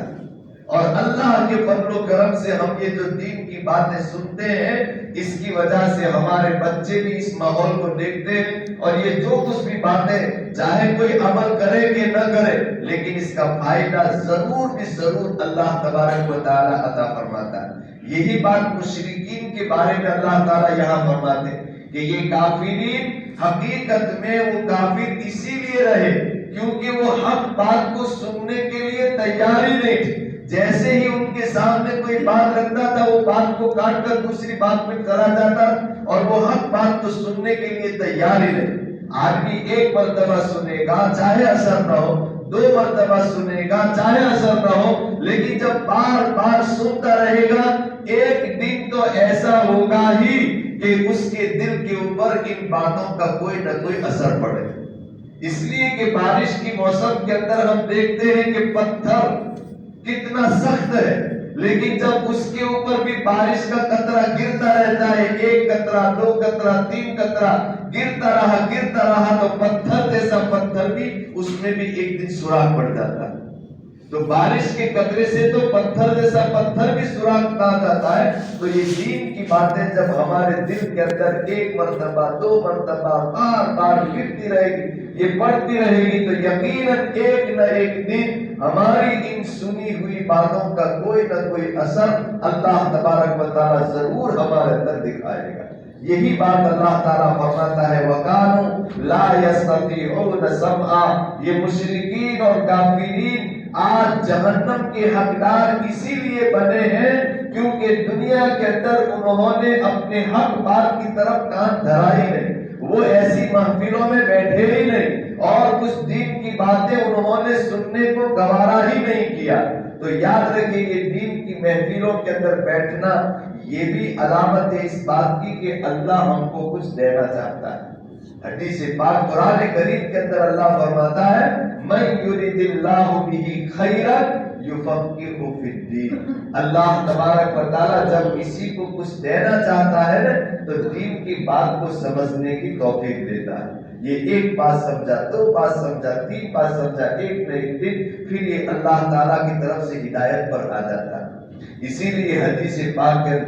اور اللہ کے فضل و کرم سے ہم یہ جو دین کی باتیں سنتے ہیں، اس کی وجہ سے ہمارے بچے بھی اس ماحول کو دیکھتے ہیں، اور یہ جو کچھ بھی باتیں چاہے کوئی عمل کرے کہ نہ کرے، لیکن اس کا فائدہ ضرور بھی ضرور اللہ تبارک و تعالی عطا فرماتا ہے۔ یہی بات مشرکین کے بارے میں اللہ تعالی یہاں فرماتے ہیں کہ یہ کافرین حقیقت میں وہ کافر اسی لیے رہے کیونکہ وہ حق بات کو سننے کے لیے تیار ہی نہیں تھے۔ جیسے ہی ان کے سامنے کوئی بات رکھتا تھا وہ بات کو کاٹ کر دوسری بات میں چلا جاتا، اور وہ حق بات کو سننے کے لیے تیار ہی نہیں۔ آدمی ایک مرتبہ سنے گا چاہے اثر نہ ہو، دو مرتبہ سنے گا چاہے اثر نہ ہو، لیکن جب بار بار سنتا رہے گا ایک دن تو ایسا ہوگا ہی کہ اس کے دل کے اوپر ان باتوں کا کوئی نہ کوئی اثر پڑے۔ اس لیے کہ بارش کی موسم کے اندر ہم دیکھتے ہیں کہ پتھر کتنا سخت ہے، لیکن جب اس کے اوپر بھی بارش کا قطرہ گرتا رہتا ہے، ایک قطرہ، دو قطرہ، تین قطرہ گرتا رہا تو پتھر جیسا پتھر بھی اس میں بھی ایک دن سوراخ پڑ جاتا ہے۔ تو بارش کے قطرے سے تو پتھر جیسا پتھر بھی سوراخ پا جاتا ہے۔ تو یہ دین کی باتیں جب ہمارے دل کے اندر ایک مرتبہ، دو مرتبہ، بار بار گرتی رہے گی، یہ پڑھتی رہے گی، تو یقیناً ایک نہ ایک دن ہماری ان سنی ہوئی باتوں کا کوئی نہ کوئی اثر اللہ تبارک و تعالی ضرور ہمارے اندر دکھائے گا۔ یہی بات اللہ تعالیٰ فرماتا ہے وَقَالُوا لَا يَسْتَطِيعُونَ سَمْعًا، یہ مشرکین اور کافرین آج جہنم کے حقدار اسی لیے بنے ہیں کیونکہ دنیا کے اندر انہوں نے اپنے حق بات کی طرف کان دھرا ہی نہیں، وہ ایسی محفلوں میں بیٹھے ہی نہیں، اور کچھ دین کی باتیں انہوں نے سننے کو گوارا ہی نہیں کیا۔ تو یاد رکھیں یہ دین کی محفلوں کے اندر بیٹھنا یہ بھی علامت ہے اس بات کی کہ اللہ ہم کو کچھ دینا چاہتا ہے۔ حدیث پاک قرآن کریم کے اندر اللہ فرماتا ہے من یرید اللہ بہ خیرا یفقہہ فی الدین. اللہ تبارک و تعالیٰ جب کسی کو کچھ دینا چاہتا ہے تو دین کی بات کو سمجھنے کی توفیق دیتا ہے. یہ ایک بات سمجھا، دو بات سمجھا، تین بات سمجھا، ایک نہ ایک دن پھر یہ اللہ تعالیٰ کی طرف سے ہدایت پر آ جاتا ہے. اسی لیے حدیث پاک کے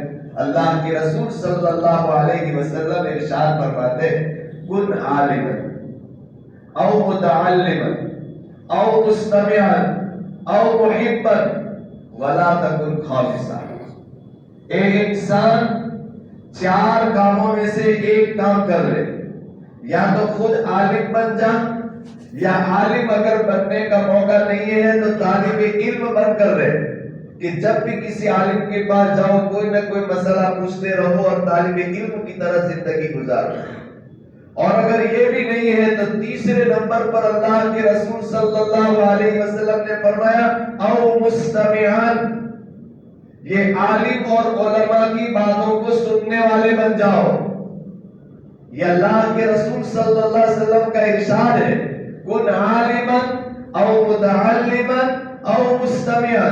اللہ کے رسول صلی اللہ علیہ وسلم ارشاد فرماتے کن عالما او متعلما او مستمعا او محبا ولا تکن خامسا. اے انسان چار کاموں میں سے ایک کام کر لے، یا تو خود عالم بن جا، یا عالم اگر بننے کا موقع نہیں ہے تو طالب علم بن کر رہے کہ جب بھی کسی عالم کے پاس جاؤ کوئی نہ کوئی مسئلہ پوچھتے رہو اور طالب علم کی طرح زندگی گزارو. اور اگر یہ بھی نہیں ہے تو تیسرے نمبر پر اللہ کے رسول صلی اللہ علیہ وسلم نے فرمایا او مستمعان، یہ عالم اور علماء کی باتوں کو سننے والے بن جاؤ. یہ اللہ کے رسول صلی اللہ علیہ وسلم کا ارشاد ہے کن عالما او متعلما او مستمعا.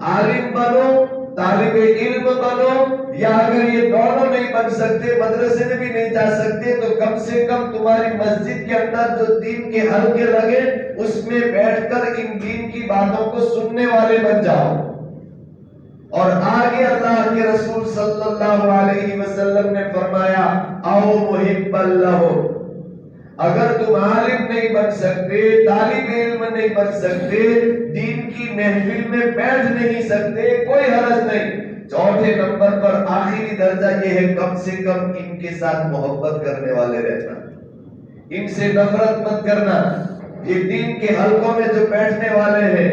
عالم بنو، طالب علم بنو، یا اگر یہ دونوں نہیں بن سکتے، مدرسے میں بھی نہیں جا سکتے، تو کم سے کم تمہاری مسجد کے اندر جو دین کے حلقے لگے اس میں بیٹھ کر ان دین کی باتوں کو سننے والے بن جاؤ. اور آگے اللہ کے رسول صلی اللہ علیہ وسلم نے فرمایا او محب اللہ، اگر تم عالم نہیں بن سکتے، طالب علم نہیں بن سکتے، دین کی محفل میں بیٹھ نہیں سکتے، کوئی حرج نہیں. چوتھے نمبر پر آخری درجہ یہ ہے کم سے کم ان کے ساتھ محبت کرنے والے رہنا، ان سے نفرت مت کرنا. یہ دین کے حلقوں میں جو بیٹھنے والے ہیں،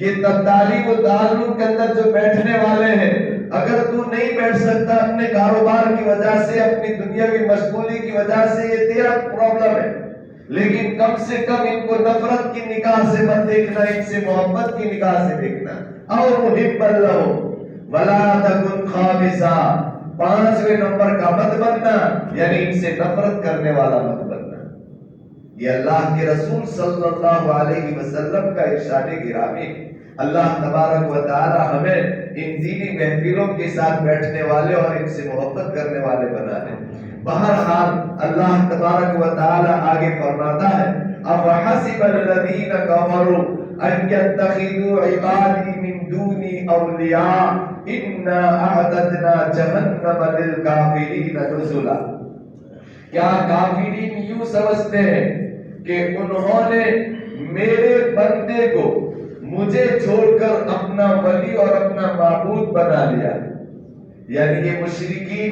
یہ تعلیم و تعلم کے اندر جو بیٹھنے والے ہیں، اگر تو نہیں بیٹھ سکتا اپنے کاروبار کی وجہ سے، اپنی دنیاوی مشغولی کی وجہ سے، یہ تیرا پرابلم ہے، لیکن کم سے کم ان کو نفرت کی نگاہ سے مت دیکھنا، ان سے محبت کی نگاہ سے دیکھنا. او محب اللہ ولا تکن خامسا، پانچویں نمبر کا مت بننا، یعنی ان سے نفرت کرنے والا مت بننا. یہ اللہ کے رسول صلی اللہ علیہ وسلم کا ارشاد گرامی. اللہ تبارک و تعالی ہمیں ان دینی محفلوں کے ساتھ بیٹھنے والے اور ان سے محبت کرنے والے بنا دے. بہرحال اللہ تبارک و تعالی آگے فرماتا ہے افحسب الذین کفروا ان یتخذوا عبادی من دونی اولیاء انا اعددنا جہنم للکافرین نزلا. کیا کافرین یوں سمجھتے ہیں کہ انہوں نے میرے بندے کو مجھے چھوڑ کر اپنا ولی اور اپنا معبود بنا لیا؟ یعنی یہ مشرکین،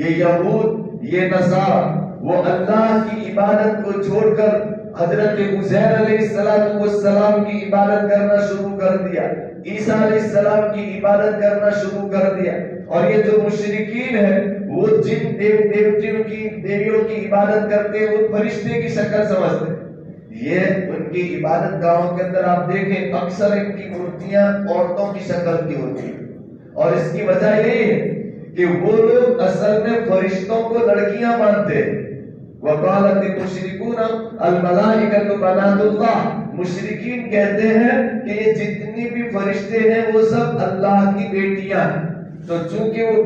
یہ یہود، یہ نصارى وہ اللہ کی عبادت کو چھوڑ کر حضرت عزیر علیہ السلام کی عبادت کرنا شروع کر دیا، عیسیٰ علیہ السلام کی عبادت کرنا شروع کر دیا. اور یہ جو مشرکین ہیں وہ جن دیوتیوں کی دیویوں کی عبادت کرتے ہیں، وہ فرشتے کی شکل سمجھتے ہیں. یہ ان کی عبادت گاہوں کے اندر آپ دیکھیں اکثر ان کی مورتیاں عورتوں کی شکل کی ہوتی ہیں، اور اس کی وجہ یہی ہے کہ وہ لوگ اصل میں فرشتوں کو لڑکیاں مانتے ہیں. وقالت المشرکون الملائکۃ بنات اللہ، مشرکین کہتے ہیں کہ یہ جتنی بھی فرشتے ہیں وہ سب اللہ کی بیٹیاں ہیں. تو چونکہ وہ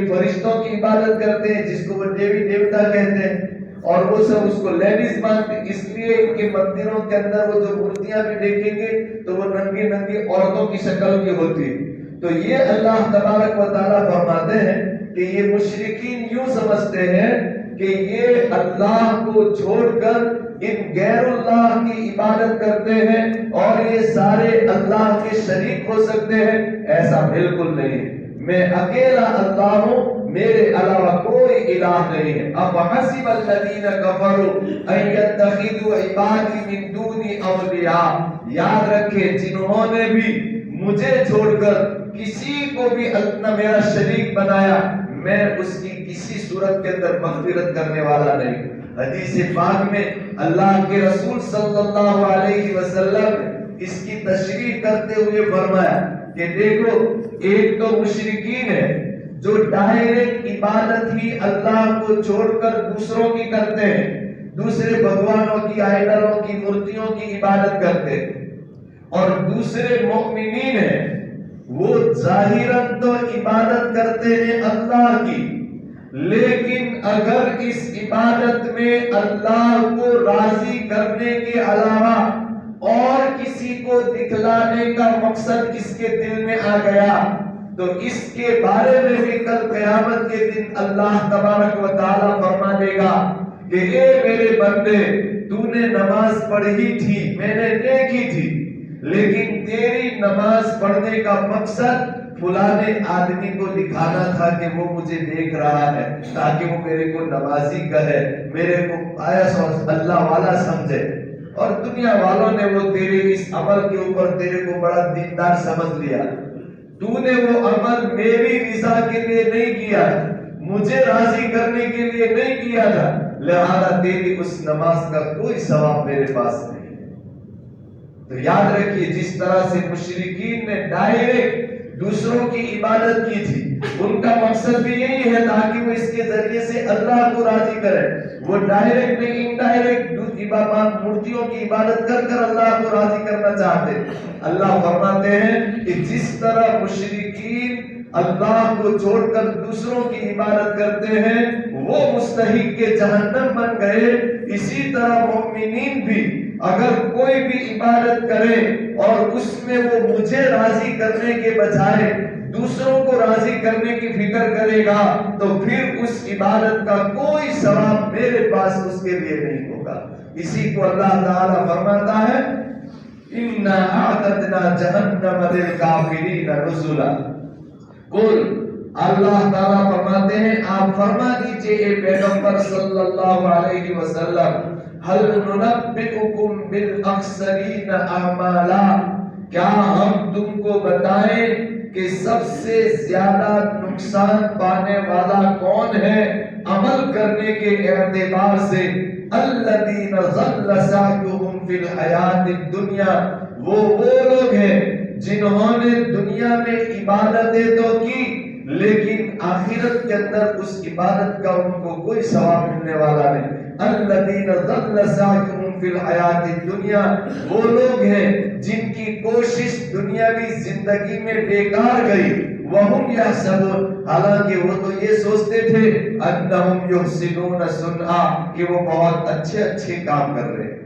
فرشتوں کی عبادت کرتے ہیں جس کو وہ دیوی دیوتا کہتے ہیں، اور وہ سب اس کو لیڈیز مانتے ہیں، اس لیے ان کے مندروں کے اندر وہ جو مورتیاں بھی دیکھیں گے تو وہ ننگی ننگی عورتوں کی شکل کی ہوتی ہے. تو یہ اللہ تبارک و تعالیٰ فرماتے ہیں کہ یہ مشرکین یوں سمجھتے ہیں کہ یہ اللہ کو چھوڑ کر ان غیر اللہ کی عبادت کرتے ہیں اور یہ سارے اللہ کے شریک ہو سکتے ہیں. ایسا بالکل نہیں ہے. میں اکیلا اللہ ہوں، میرے علاوہ کوئی الہ نہیں ہے. افحسب الذین کفروا ان یتخذوا عبادی من دونی اولیاء. یاد رکھیں جنہوں نے بھی مجھے چھوڑ کر کسی کو بھی اپنا میرا شریک بنایا، میں اس کی کسی صورت کے اندر مغفرت کرنے والا نہیں. حدیث پاک میں اللہ کے رسول صلی اللہ علیہ وسلم اس کی تشریح کرتے ہوئے فرمایا کہ دیکھو ایک تو مشرکین ہے جو ڈائریکٹ عبادت ہی اللہ کو چھوڑ کر دوسروں کی کرتے ہیں، دوسرے بھگوانوں کی، آئیڈلوں کی، مورتیوں کی عبادت کرتے تھے، اور دوسرے مومنین ہیں وہ ظاہراً تو عبادت کرتے ہیں اللہ کی، لیکن اگر اس عبادت میں اللہ کو راضی کرنے کے علاوہ اور کسی کو دکھلانے کا مقصد اس کے دل میں آ گیا تو اس کے بارے میں بھی کل قیامت کے دن اللہ تبارک و تعالیٰ فرما دے گا کہ اے میرے بندے، تو نے نماز پڑھی تھی، میں نے نیکی تھی، لیکن تیری نماز پڑھنے کا مقصد فلانے آدمی کو دکھانا تھا کہ وہ مجھے دیکھ رہا ہے تاکہ وہ میرے کو نمازی کہے، میرے کو آیا اللہ والا سمجھے، اور دنیا والوں نے وہ تیرے اس عمل کے اوپر تیرے کو بڑا دیندار سمجھ لیا۔ تو نے وہ عمل میری رضا کے لیے نہیں کیا، مجھے راضی کرنے کے لیے نہیں کیا تھا، لہذا تیری اس نماز کا کوئی ثواب میرے پاس نہیں۔ تو یاد رکھیے، جس طرح سے مشرکین نے ڈائریکٹ دوسروں کی عبادت کی تھی، ان کا مقصد بھی یہی ہے تاکہ وہ اس کے ذریعے سے اللہ کو راضی کرے، وہ ڈائریکٹ نہیں انڈائریکٹ مورتیوں کی عبادت کر کر اللہ کو راضی کرنا چاہتے۔ اللہ فرماتے ہیں کہ جس طرح مشرکین اللہ کو چھوڑ کر دوسروں کی عبادت کرتے ہیں وہ مستحق کے جہنم بن گئے، اسی طرح مومنین بھی اگر کوئی بھی عبادت کرے اور اس میں وہ مجھے راضی کرنے کے بجائے دوسروں کو راضی کرنے کی فکر کرے گا تو پھر اس عبادت کا کوئی ثواب میرے پاس اس کے لیے نہیں ہوگا۔ اسی کو اللہ تعالیٰ فرماتا ہے اِنَّا أَعْتَدْنَا جَهَنَّمَ لِلْكَافِرِينَ نُزُلًا۔ قل، اللہ تعالیٰ فرماتے ہیں آپ فرما دیجئے اے پیغمبر صلی اللہ علیہ وسلم، هل ننبئکم بالاخسرین اعمالا، کیا ہم تم کو بتائیں کہ سب سے زیادہ نقصان پانے والا کون ہے عمل کرنے کے اعتبار سے؟ الذین ضل سعیہم فی الحیات الدنیا، وہ لوگ ہیں جنہوں نے دنیا میں عبادتیں تو کی لیکن آخرت کے اندر اس عبادت کا ان کو کوئی ثواب ملنے والا نہیں۔ الذین ضل سعیہم فی الحیات الدنیا، وہ لوگ ہیں جن کی کوشش دنیاوی زندگی میں بیکار گئی، وہم یحسبون، حالانکہ وہ تو یہ سوچتے تھے انہم یحسنون صنعا، کہ وہ بہت اچھے کام کر رہے ہیں،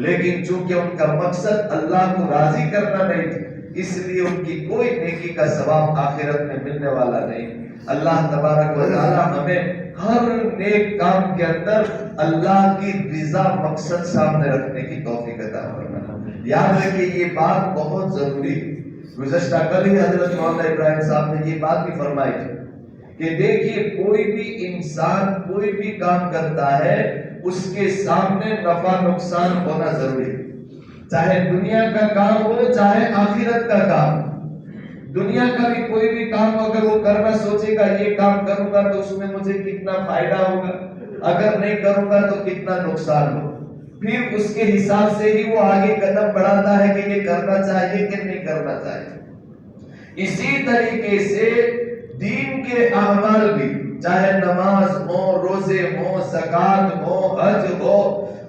لیکن چونکہ ان کا مقصد اللہ کو راضی کرنا نہیں تھا اس لیے ان کی کوئی نیکی کا ثواب آخرت میں ملنے والا نہیں۔ اللہ تبارک و تعالی ہمیں ہر نیک کام کے اندر اللہ کی رضا مقصد سامنے رکھنے کی توفیق عطا فرمائے۔ یاد رکھیں یہ بات بہت ضروری، گزشتہ کل ہی حضرت مولانا ابراہیم صاحب نے یہ بات بھی فرمائی تھی کہ دیکھیے کوئی بھی انسان کوئی بھی کام کرتا ہے اس کے سامنے نفع نقصان ہونا ضروری ہے، چاہے دنیا کا کام ہو چاہے آخرت کا کام۔ دنیا کا بھی کوئی بھی کام ہو اگر وہ کرنا سوچے گا یہ کام کروں گا تو اس میں مجھے کتنا فائدہ ہوگا، اگر نہیں کروں گا تو کتنا نقصان ہوگا، پھر اس کے حساب سے ہی وہ آگے قدم بڑھاتا ہے کہ یہ کرنا چاہیے کہ نہیں کرنا چاہیے۔ اسی طریقے سے دین کے اعمال بھی، چاہے نماز ہو، روزے ہو، زکوٰۃ ہو، حج ہو،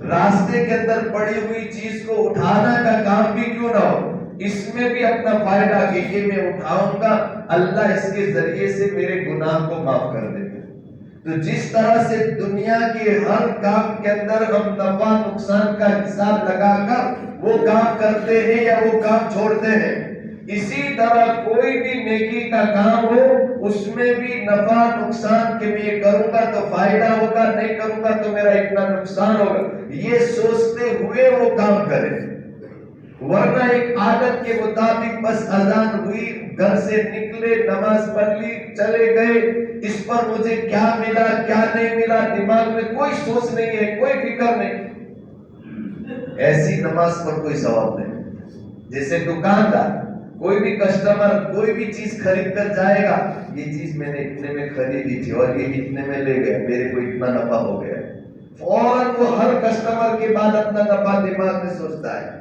راستے کے اندر پڑی ہوئی چیز کو اٹھانا کا کام بھی کیوں نہ ہو، اس میں بھی اپنا فائدہ کہ یہ میں اٹھاؤں گا اللہ اس کے ذریعے سے میرے گناہ کو معاف کر دے گا۔ تو جس طرح سے دنیا کے ہر کام کے اندر ہم نفع نقصان کا حساب لگا کر وہ کام کرتے ہیں یا وہ کام چھوڑتے ہیں، اسی طرح کوئی بھی نیکی کا کام ہو اس میں بھی نفع نقصان کہ میں یہ کروں گا تو فائدہ ہوگا، نہیں کروں گا تو میرا اتنا نقصان ہوگا، یہ سوچتے ہوئے وہ کام کریں، ورنہ ایک عادت کے مطابق بس اذان ہوئی گھر سے نکلے نماز پڑھ لی چلے گئے، اس پر مجھے کیا ملا کیا نہیں ملا دماغ میں کوئی سوچ نہیں ہے، کوئی فکر نہیں، ایسی نماز پر کوئی ثواب نہیں۔ جیسے دکاندار کوئی بھی کسٹمر کوئی بھی چیز خرید کر جائے گا، یہ چیز میں نے اتنے میں خریدی تھی اور یہ اتنے میں لے گیا، میرے کو اتنا نفع ہو گیا، فوراً وہ ہر کسٹمر کے بعد اپنا نفع دماغ میں سوچتا ہے۔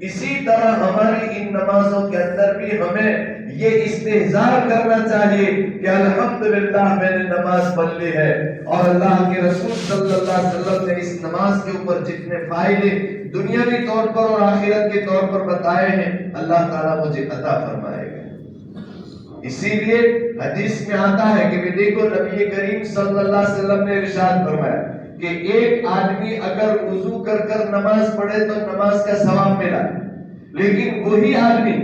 اسی طرح ہماری ان نمازوں کے اندر بھی ہمیں یہ استحضار کرنا چاہیے کہ الحمدللہ میں نے نماز پڑھ لی ہے، اور اللہ کے رسول صلی اللہ علیہ وسلم نے اس نماز کے اوپر جتنے فائدے دنیاوی طور پر اور آخرت کے طور پر بتائے ہیں اللہ تعالیٰ مجھے عطا فرمائے گا۔ اسی لیے حدیث میں آتا ہے کہ دیکھو نبی کریم صلی اللہ علیہ وسلم نے ارشاد فرمایا کہ ایک آدمی اگر وضو کر کر نماز پڑھے تو نماز کا ثواب ملا، لیکن وہی آدمی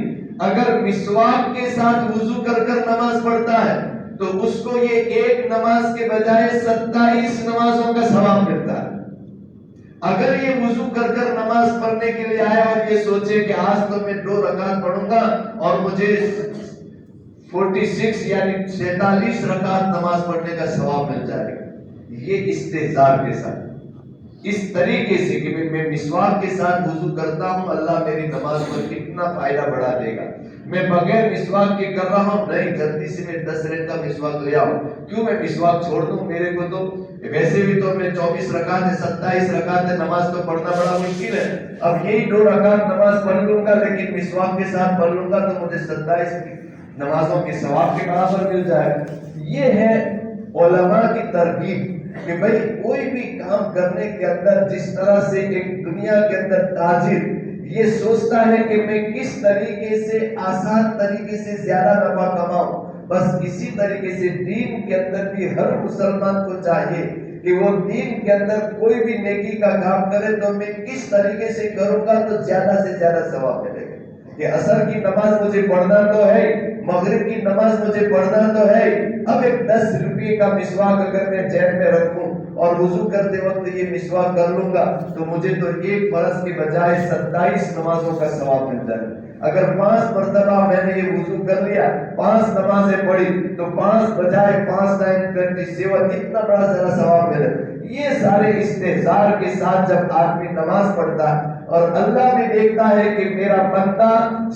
اگر مسواک کے ساتھ وضو کر کر نماز پڑھتا ہے تو اس کو یہ ایک نماز کے بجائے 27 نمازوں کا ثواب ملتا ہے۔ اگر یہ وضو کر کر نماز پڑھنے کے لیے آیا اور یہ سوچے کہ آج تو میں 2 رکعت پڑھوں گا اور مجھے 46 یعنی 46 رکعت نماز پڑھنے کا ثواب مل جائے گا، یہ استہزار کے ساتھ اس طریقے سے کہ میں مسواک کے ساتھ وضو کرتا ہوں اللہ میری نماز پر کتنا فائدہ بڑھا دے گا، میں بغیر مسواک کے کر رہا ہوں، نہیں جلدی سے میں 10 رکعت کا مسواک لے آؤں، کیوں میں مسواک چھوڑ دوں، میرے کو تو ویسے بھی تو میں 24 رکعت ہے 27 رکعت ہے نماز تو پڑھنا بڑا مشکل ہے، اب یہی 2 رکعت نماز پڑھ لوں گا لیکن مسواک کے ساتھ پڑھ لوں گا تو مجھے 27 نمازوں کے ثواب کے برابر مل جائے۔ یہ ہے علماء کی ترغیب کہ بھئی کوئی بھی کام کرنے کے اندر جس طرح سے ایک دنیا کے اندر تاجر یہ سوچتا ہے کہ میں کس طریقے سے آسان طریقے سے زیادہ نفع کماؤں، بس اسی طریقے سے دین کے اندر بھی ہر مسلمان کو چاہیے کہ وہ دین کے اندر کوئی بھی نیکی کا کام کرے تو میں کس طریقے سے کروں گا تو زیادہ سے زیادہ ثواب ملے گا۔ کہ عصر کی نماز مجھے پڑھنا تو ہے، مغرب کی نماز مجھے پڑھنا تو ہے، اب ایک 10 روپے کا مسواک اگر میں جیب میں رکھوں اور وضو کرتے وقت یہ مسواک کر لوں گا تو مجھے تو ایک فرض کے بجائے 27 نمازوں کا ثواب ملتا ہے۔ اگر 5 مرتبہ میں نے یہ وضو کر لیا، 5 نمازیں پڑھی تو 5 بجائے 5 × 27 اتنا بڑا ذرا ثواب ملے۔ یہ سارے استہزار کے ساتھ جب آدمی نماز پڑھتا ہے اور اللہ بھی دیکھتا ہے کہ میرا بندہ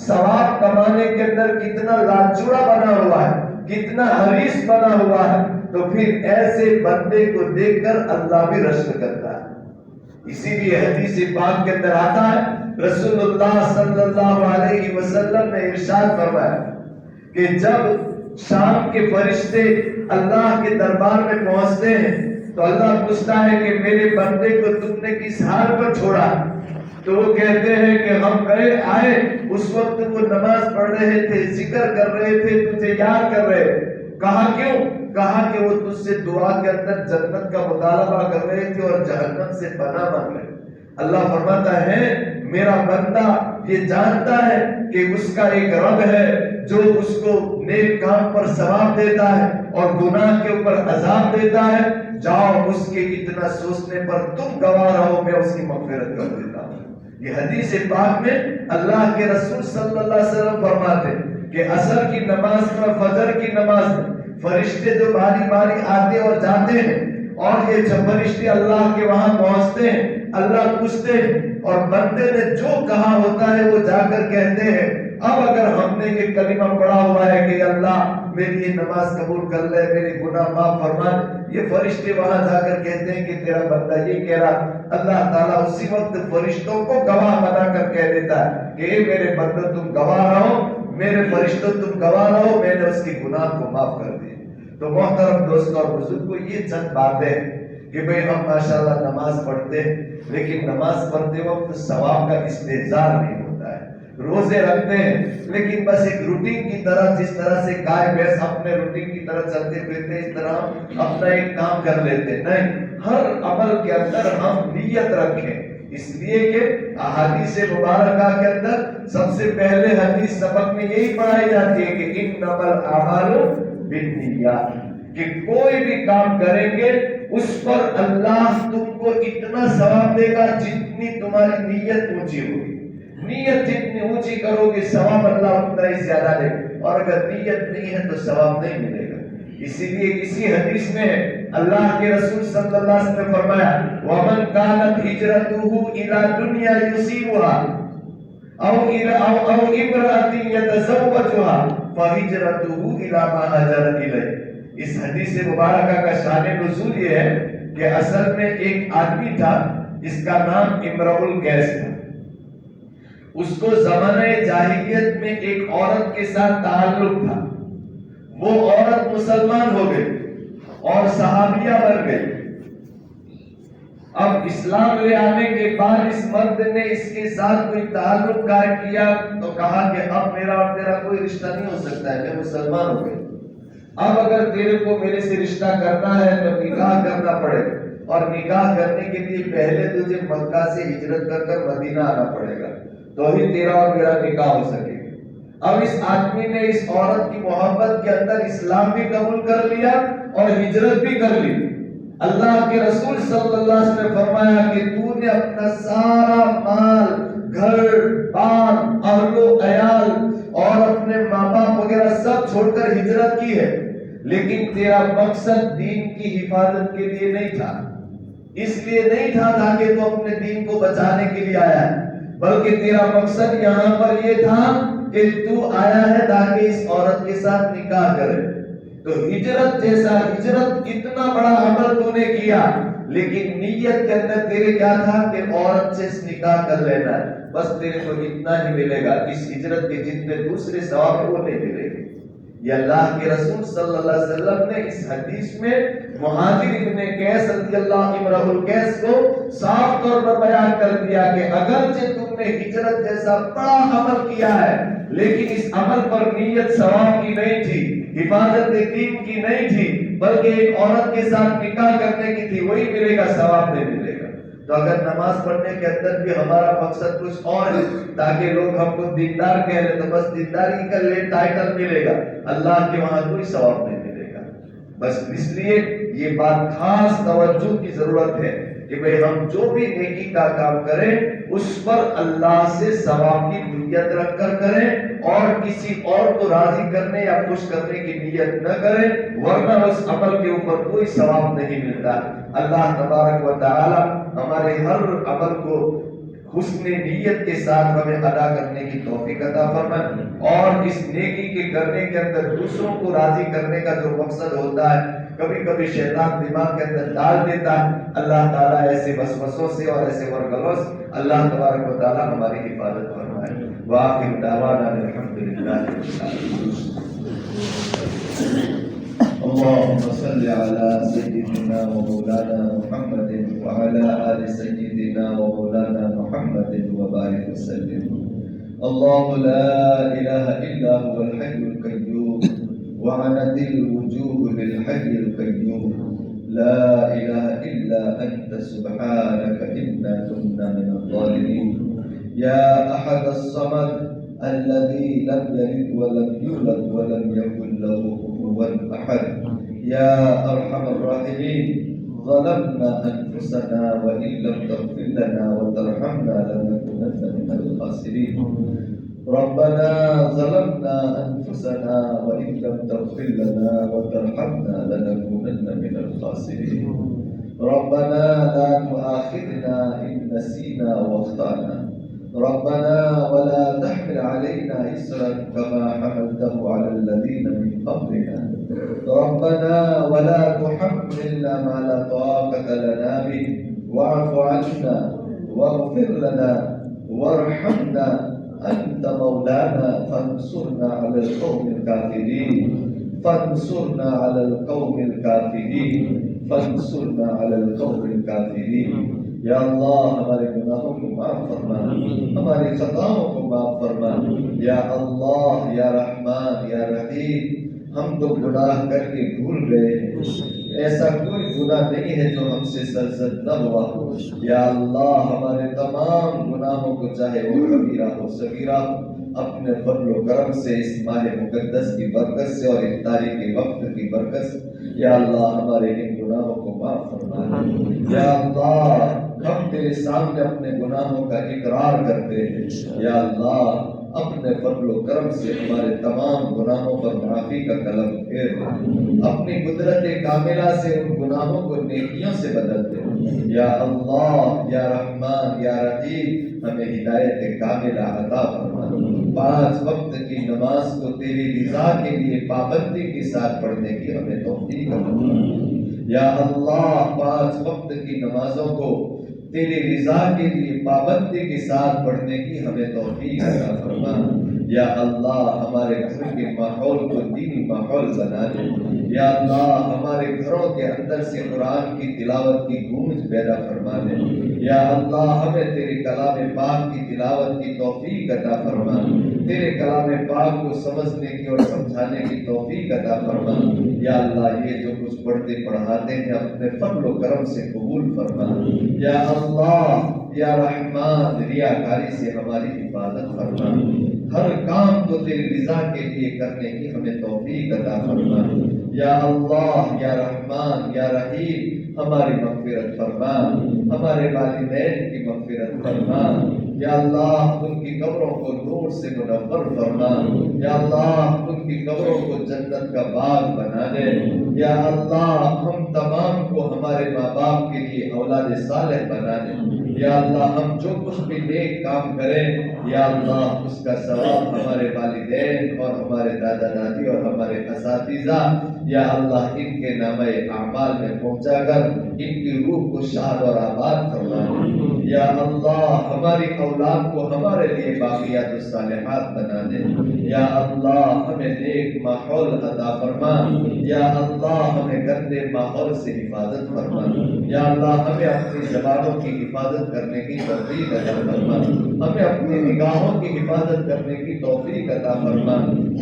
ثواب کمانے کے اندر کتنا لاچوڑا بنا ہوا ہے، کتنا حریص بنا ہوا ہے، تو پھر ایسے بندے کو دیکھ کر اللہ بھی رشک کرتا ہے۔ اسی لیے حدیث پاک کے اندر آتا ہے رسول اللہ صلی اللہ علیہ وسلم نے ارشاد فرمایا کہ جب شام کے فرشتے اللہ کے دربار میں پہنچتے ہیں تو اللہ پوچھتا ہے کہ میرے بندے کو تم نے کس حال پر چھوڑا، تو وہ کہتے ہیں کہ ہم گئے آئے اس وقت وہ نماز پڑھ رہے تھے، ذکر کر رہے تھے، تجھے یاد کر رہے۔ کہا کیوں؟ کہا کہ وہ تجھ سے دعا کے اندر جنت کا مطالبہ کر رہے تھے اور جہنم سے پناہ مانگ رہے۔ اللہ فرماتا ہے میرا بندہ یہ جانتا ہے کہ اس کا ایک رب ہے جو اس کو نیک کام پر ثواب دیتا ہے اور گناہ کے اوپر عذاب دیتا ہے، جاؤ اس کے اتنا سوچنے پر تم گواہ رہو، میں اس کی مغفرت کر دیتا ہوں۔ یہ حدیث پاک میں اللہ کے رسول صلی اللہ علیہ وسلم فرماتے ہیں کہ عصر کی نماز میں اور فجر کی نماز میں فرشتے جو باری باری آتے اور جاتے ہیں اور یہ جب فرشتے اللہ کے وہاں پہنچتے ہیں اللہ پوچھتے ہیں اور بندے نے جو کہا ہوتا ہے وہ جا کر کہتے ہیں اب اگر ہم نے یہ کلمہ پڑھا ہوا ہے کہ اللہ میری یہ نماز قبول کر لے، میرے گناہ معاف فرما، یہ فرشتے وہاں جا کر کہتے ہیں کہ تیرا بندہ یہ کہہ رہا، اللہ تعالیٰ اسی وقت فرشتوں کو گواہ بنا کر کہہ دیتا ہے کہ اے میرے بندو تم گواہ رہو، میرے فرشتوں تم گواہ رہو، میں نے اس کی گناہ کو معاف کر دی۔ تو محترم دوستوں اور بزرگوں یہ چند باتیں کہ بھئی ہم ماشاءاللہ نماز پڑھتے ہیں لیکن نماز پڑھتے وقت ثواب کا استحضار نہیں ہوتا ہے، روزے رکھتے ہیں لیکن بس ایک روٹین کی طرح جس طرح سے گائے بھینس اپنے روٹین کی طرح چلتے پھرتے اس طرح اپنا ایک کام کر لیتے، نہیں، ہر عمل کے اندر ہم نیت رکھیں، اس لیے کہ احادیث مبارکہ کے اندر سب سے پہلے حدیث سبق میں یہی پڑھائی جاتی ہے کہ انما الاعمال بالنیات، کہ کوئی بھی کام کریں گے اس پر اللہ تم کو اتنا ثواب دے گا جتنی تمہاری نیت اونچی ہوگی، نیت جتنی اونچی کرو گے ثواب اللہ اتنا ہی زیادہ دے گا، اور اگر نیت نہیں ہے تو ثواب نہیں ملے گا۔ اسی لیے اسی حدیث میں اللہ کے رسول صلی اللہ علیہ وسلم نے فرمایا وَمَنْ كَانَتْ هِجْرَتُهُ إِلَى دُنْيَا يُصِيبُهَا أَوْ امْرَأَةٍ يَتَزَوَّجُهَا فَهِجْرَتُهُ إِلَى مَا هَاجَرَ إِلَيْهِ۔ اس حدیث مبارکہ کا شان نزول یہ ہے کہ اصل میں ایک آدمی تھا جس کا نام امرؤ القیس تھا، اس کو زمانہ جاہلیت میں ایک عورت کے ساتھ تعلق تھا، وہ عورت مسلمان ہو گئی اور صحابیہ بن گئی۔ اب اسلام لے آنے کے بعد اس مرد نے اس کے ساتھ کوئی تعلق قائم کیا تو کہا کہ اب میرا اور تیرا کوئی رشتہ نہیں ہو سکتا ہے، میں مسلمان ہو گئی۔ اب اگر تیرے کو میرے سے رشتہ کرنا ہے تو نکاح کرنا پڑے گا، اور نکاح کرنے کے لیے پہلے تجھے مکہ سے ہجرت کر کر مدینہ آنا پڑے گا، تو ہی تیرا اور میرا نکاح ہو سکے گا۔ اب اس آدمی نے اس عورت کی محبت کے اندر اسلام بھی قبول کر لیا اور ہجرت بھی کر لی۔ اللہ کے رسول صلی اللہ علیہ وسلم نے فرمایا کہ تو نے اپنا سارا مال، گھر بار، اہل و عیال اور اپنے ماں باپ وغیرہ سب چھوڑ کر ہجرت کی ہے، لیکن تیرا مقصد دین کی حفاظت کے لیے نہیں تھا، اس لیے نہیں تھا تاکہ تو اپنے دین کو بچانے کے لیے آیا ہے، بلکہ تیرا مقصد یہاں پر یہ تھا کہ تو آیا ہے تاکہ اس عورت کے ساتھ نکاح کرے۔ تو ہجرت جیسا، ہجرت اتنا بڑا عمل تو نے کیا، لیکن نیت کے اندر تیرے کیا تھا کہ عورت سے نکاح کر لینا ہے، بس تیرے کو اتنا ہی ملے گا، اس ہجرت کے جتنے دوسرے ثواب ہیں وہ نہیں ملے گے۔ یہ اللہ کے رسول صلی اللہ علیہ وسلم نے اس حدیث میں مہاجر ابن قیس رضی اللہ امرہ القیس کو صاف طور پر بیان کر دیا کہ اگرچہ تم نے ہجرت جیسا بڑا عمل کیا ہے، لیکن اس عمل پر نیت ثواب کی نہیں تھی، حفاظت دین کی نہیں تھی، بلکہ ایک عورت کے ساتھ نکاح کرنے کی تھی، وہی ملے گا، ثواب نہیں ملے گا۔ تو اگر نماز پڑھنے کے اندر بھی ہمارا مقصد کچھ اور ہے تاکہ لوگ ہم کو دیندار کہہ لیں، تو بس دینداری کا ٹائٹل ملے گا، اللہ کے وہاں کوئی ثواب نہیں ملے گا۔ بس اس لیے یہ بات خاص توجہ کی ضرورت ہے کہ بھئی ہم جو بھی نیکی کا کام کریں اس پر اللہ سے ثواب کی نیت رکھ کر کریں، اور کسی اور کو راضی کرنے یا خوش کرنے کی نیت نہ کریں، ورنہ اس عمل کے اوپر کوئی ثواب نہیں ملتا۔ اللہ تبارک و تعالی ہمارے ہر عمل کو حسن نیت کے ساتھ ہمیں ادا کرنے کی توفیق عطا فرمائے، اور اس نیکی کے کرنے کے اندر دوسروں کو راضی کرنے کا جو مقصد ہوتا ہے کبھی کبھی شیطان دماغ کے اندر ڈال دیتا ہے، اللہ تعالیٰ ایسے وسوسوں سے اور ایسے ورگلوں سے اللہ تبارک و تعالیٰ ہماری حفاظت فرمائے۔ وآخر دعوانا الحمدللہ رب العالمین۔ اللهم صل على سيدنا ومولانا محمد وعلى آل سيدنا ومولانا محمد وبارك وسلم۔ الله لا إله إلا هو الحي القيوم وعنت الوجوه للحي القيوم، لا إله إلا أنت سبحانك إنا كنا من الظالمين، يا أحد الصمد الذي لم يلد ولم يولد ولم يكن له كفوا أحد، يا أرحم الراحمين، ظلمنا أنفسنا وإن لم تغفر لنا وترحمنا لنكونن من الخاسرين، ربنا ظلمنا أنفسنا وإن لم تغفر لنا وترحمنا لنكونن من الخاسرين، ربنا لا تؤاخذنا إن نسينا واخطأنا، ربنا ولا تحمل علينا إصرا كما حملته على الذين من قبلنا، ربنا ولا تحملنا ما لا طاقة لنا به، واعف عنا واغفر لنا وارحمنا، أنت مولانا فانصرنا على القوم الكافرين، فانصرنا على القوم الكافرين، فانصرنا على القوم الكافرين۔ یا اللہ ہمارے گناہوں کو معاف فرما، ہماری خطاؤں کو معاف فرما، یا اللہ یا رحمان یا رحیم، ہم تو گناہ کر کے بھول گئے ہیں، ایسا کوئی گناہ نہیں ہے جو ہم سے سرزد نہ ہوا، یا اللہ ہمارے تمام گناہوں کو چاہے وہ کبیرہ ہو صغیرہ ہو، اپنے فضل و کرم سے اس ماہ مقدس کی برکت سے اور افطاری کے وقت کی برکت سے یا اللہ ہمارے ان گناہوں کو معاف فرما، یا اللہ ہم تیرے سامنے اپنے گناہوں کا اقرار کرتے ہیں، یا اللہ اپنے فضل و کرم سے ہمارے تمام گناہوں پر معافی کا کلم پھیر دے، اپنی قدرت کاملہ سے ان گناہوں کو نیکیوں سے بدل دے، یا اللہ یا رحمان یا رحیم ہمیں ہدایت کاملہ عطا فرما، 5 وقت کی نماز کو تیری رضا کے لیے پابندی کے ساتھ پڑھنے کی ہمیں توفیق عطا فرما، یا اللہ 5 وقت کی نمازوں کو تیری رضا کے لیے پابندی کے ساتھ پڑھنے کی ہمیں توفیق عطا فرما، یا اللہ ہمارے گھر کے ماحول کو دینی ماحول بنا دے، یا اللہ ہمارے گھروں کے اندر سے قرآن کی تلاوت کی گونج پیدا فرما دے۔ یا اللہ ہمیں تیرے کلام پاک کی تلاوت کی توفیق عطا فرما، تیرے کلام پاک کو سمجھنے کی اور سمجھانے کی توفیق عطا فرما۔ یا اللہ یہ جو کچھ پڑھتے پڑھاتے ہیں اپنے فضل و کرم سے قبول فرما۔ یا اللہ یا رحمان ریاکاری سے ہماری حفاظت فرما، ہر کام کو تیری رضا کے لیے کرنے کی ہمیں توفیق عطا فرما۔ یا اللہ یا رحمان یا رحیم ہماری مغفرت فرما، ہمارے والدین کی مغفرت فرما۔ یا اللہ ان کی قبروں کو نور سے منور فرما، یا اللہ ان کی قبروں کو جنت کا باغ بنا دے۔ یا اللہ ہم تمام کو ہمارے ماں باپ کے لیے اولاد صالح بنا دے۔ یا اللہ ہم جو کچھ بھی نیک کام کریں یا اللہ اس کا ثواب ہمارے والدین اور ہمارے دادا دادی اور ہمارے اساتذہ یا اللہ ان کے نامہ اعمال میں پہنچا کر ان کی روح کو شاد اور آباد فرما۔ یا اللہ ہماری اولاد کو ہمارے لیے باقیات الصالحات بنا دے۔ یا اللہ ہمیں نیک ماحول عطا فرما، یا اللہ ہمیں گندے ماحول سے حفاظت فرما۔ یا اللہ ہمیں اپنی زبانوں کی حفاظت کرنے کی توفیق عطا فرما، ہمیں اپنی نگاہوں کی حفاظت کرنے کی توفیق عطا فرما۔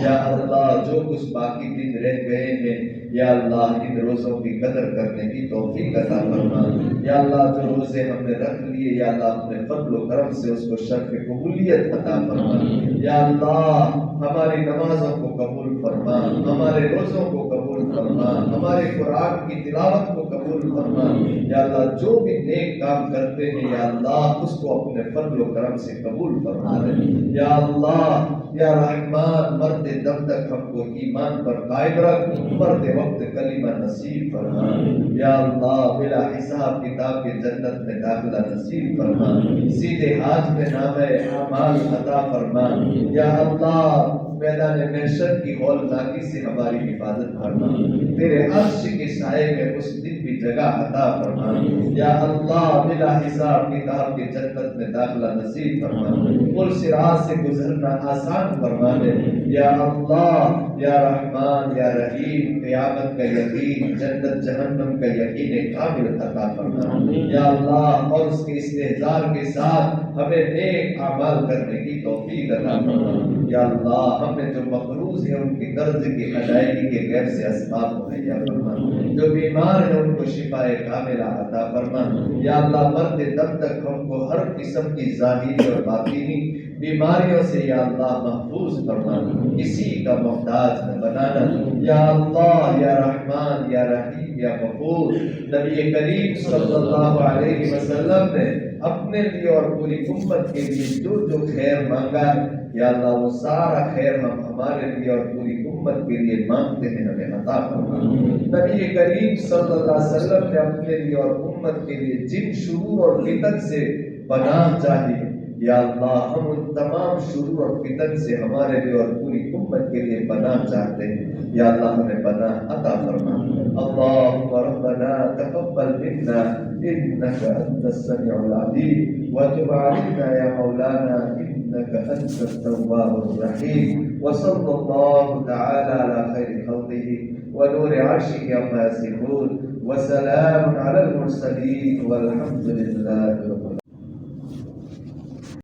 یا اللہ جو کچھ باقی دن رہ گئے ہیں یا اللہ ان روزوں کی قدر کرنے کی توفیق عطا فرما۔ یا اللہ جو روزے ہم نے رکھ لیے یا اللہ اپنے فضل و کرم سے اس کو شرف قبولیت عطا فرما۔ یا اللہ ہماری نمازوں کو قبول فرما، ہمارے روزوں کو قبول فرما، ہمارے قرآن کی تلاوت کو قبول فرما۔ یا اللہ جو بھی نیک کام کرتے ہیں یا اللہ اس کو اپنے فضل و کرم سے قبول فرما دے۔ یا اللہ یا رحمان مرتے دم تک ہم کو ایمان پر قائم رکھ، مرتے وقت کلمہ نصیب فرما۔ یا اللہ بلا حساب کتاب کے جنت میں داخلہ نصیب فرما، سیدھے ہاتھ میں نامہ اعمال عطا فرما۔ یا اللہ میدان محشر کی ہولناکی سے ہماری حفاظت فرما، تیرے عرش کے سائے میں اس دن بھی جگہ عطا فرما۔ یا اللہ بلا حساب کتاب کے جنت میں داخلہ نصیب فرما، پل صراط سے گزرنا آسان فرما دے۔ یا اللہ یا رحمان یا رحیم قیامت کا یقین، جنت جہنم کا یقین کامل عطا فرما۔ یا اللہ اور اس کے استحضار کے ساتھ ہمیں نیک اعمال کرنے کی توفیق عطا فرما۔ یا اللہ ہمیں جو مقروض ہیں ان کی قرض کی ادائیگی کے غیر سے اسباب مہیا فرما، جو بیمار ہیں ان کو شفاء کاملہ عطا فرما۔ یا اللہ مرتے دم تک ہم کو ہر قسم کی ظاہری اور باطنی بیماریوں سے یا اللہ محفوظ فرما، کسی کا محتاج نہ بنانا۔ یا اللہ یا رحمان یا رحیم یا غفور نبی کریم صلی اللہ علیہ وسلم نے اپنے لیے اور پوری امت کے لیے جو جو خیر مانگا یا اللہ وہ سارا خیر ہم ہمارے لیے اور پوری امت کے لیے مانگتے ہیں، ہمیں عطا فرما۔ نبی کریم صلی اللہ علیہ وسلم نے اپنے لیے اور امت کے لیے جن شرور اور فتن سے پناہ چاہیے یا اللہ ہم ان تمام شرور اور فتن سے ہمارے لیے اور پوری امت کے لیے پناہ چاہتے ہیں یا اللہ ہمیں پناہ عطا فرما۔ اللہم ربنا تقبل منا انك انت السميع العليم وتب علينا يا مولانا انك انت التواب الرحيم وصلى الله تعالى على خير خلقه ونور عرشه عما يصفون وسلام على المرسلين والحمد لله رب العالمين۔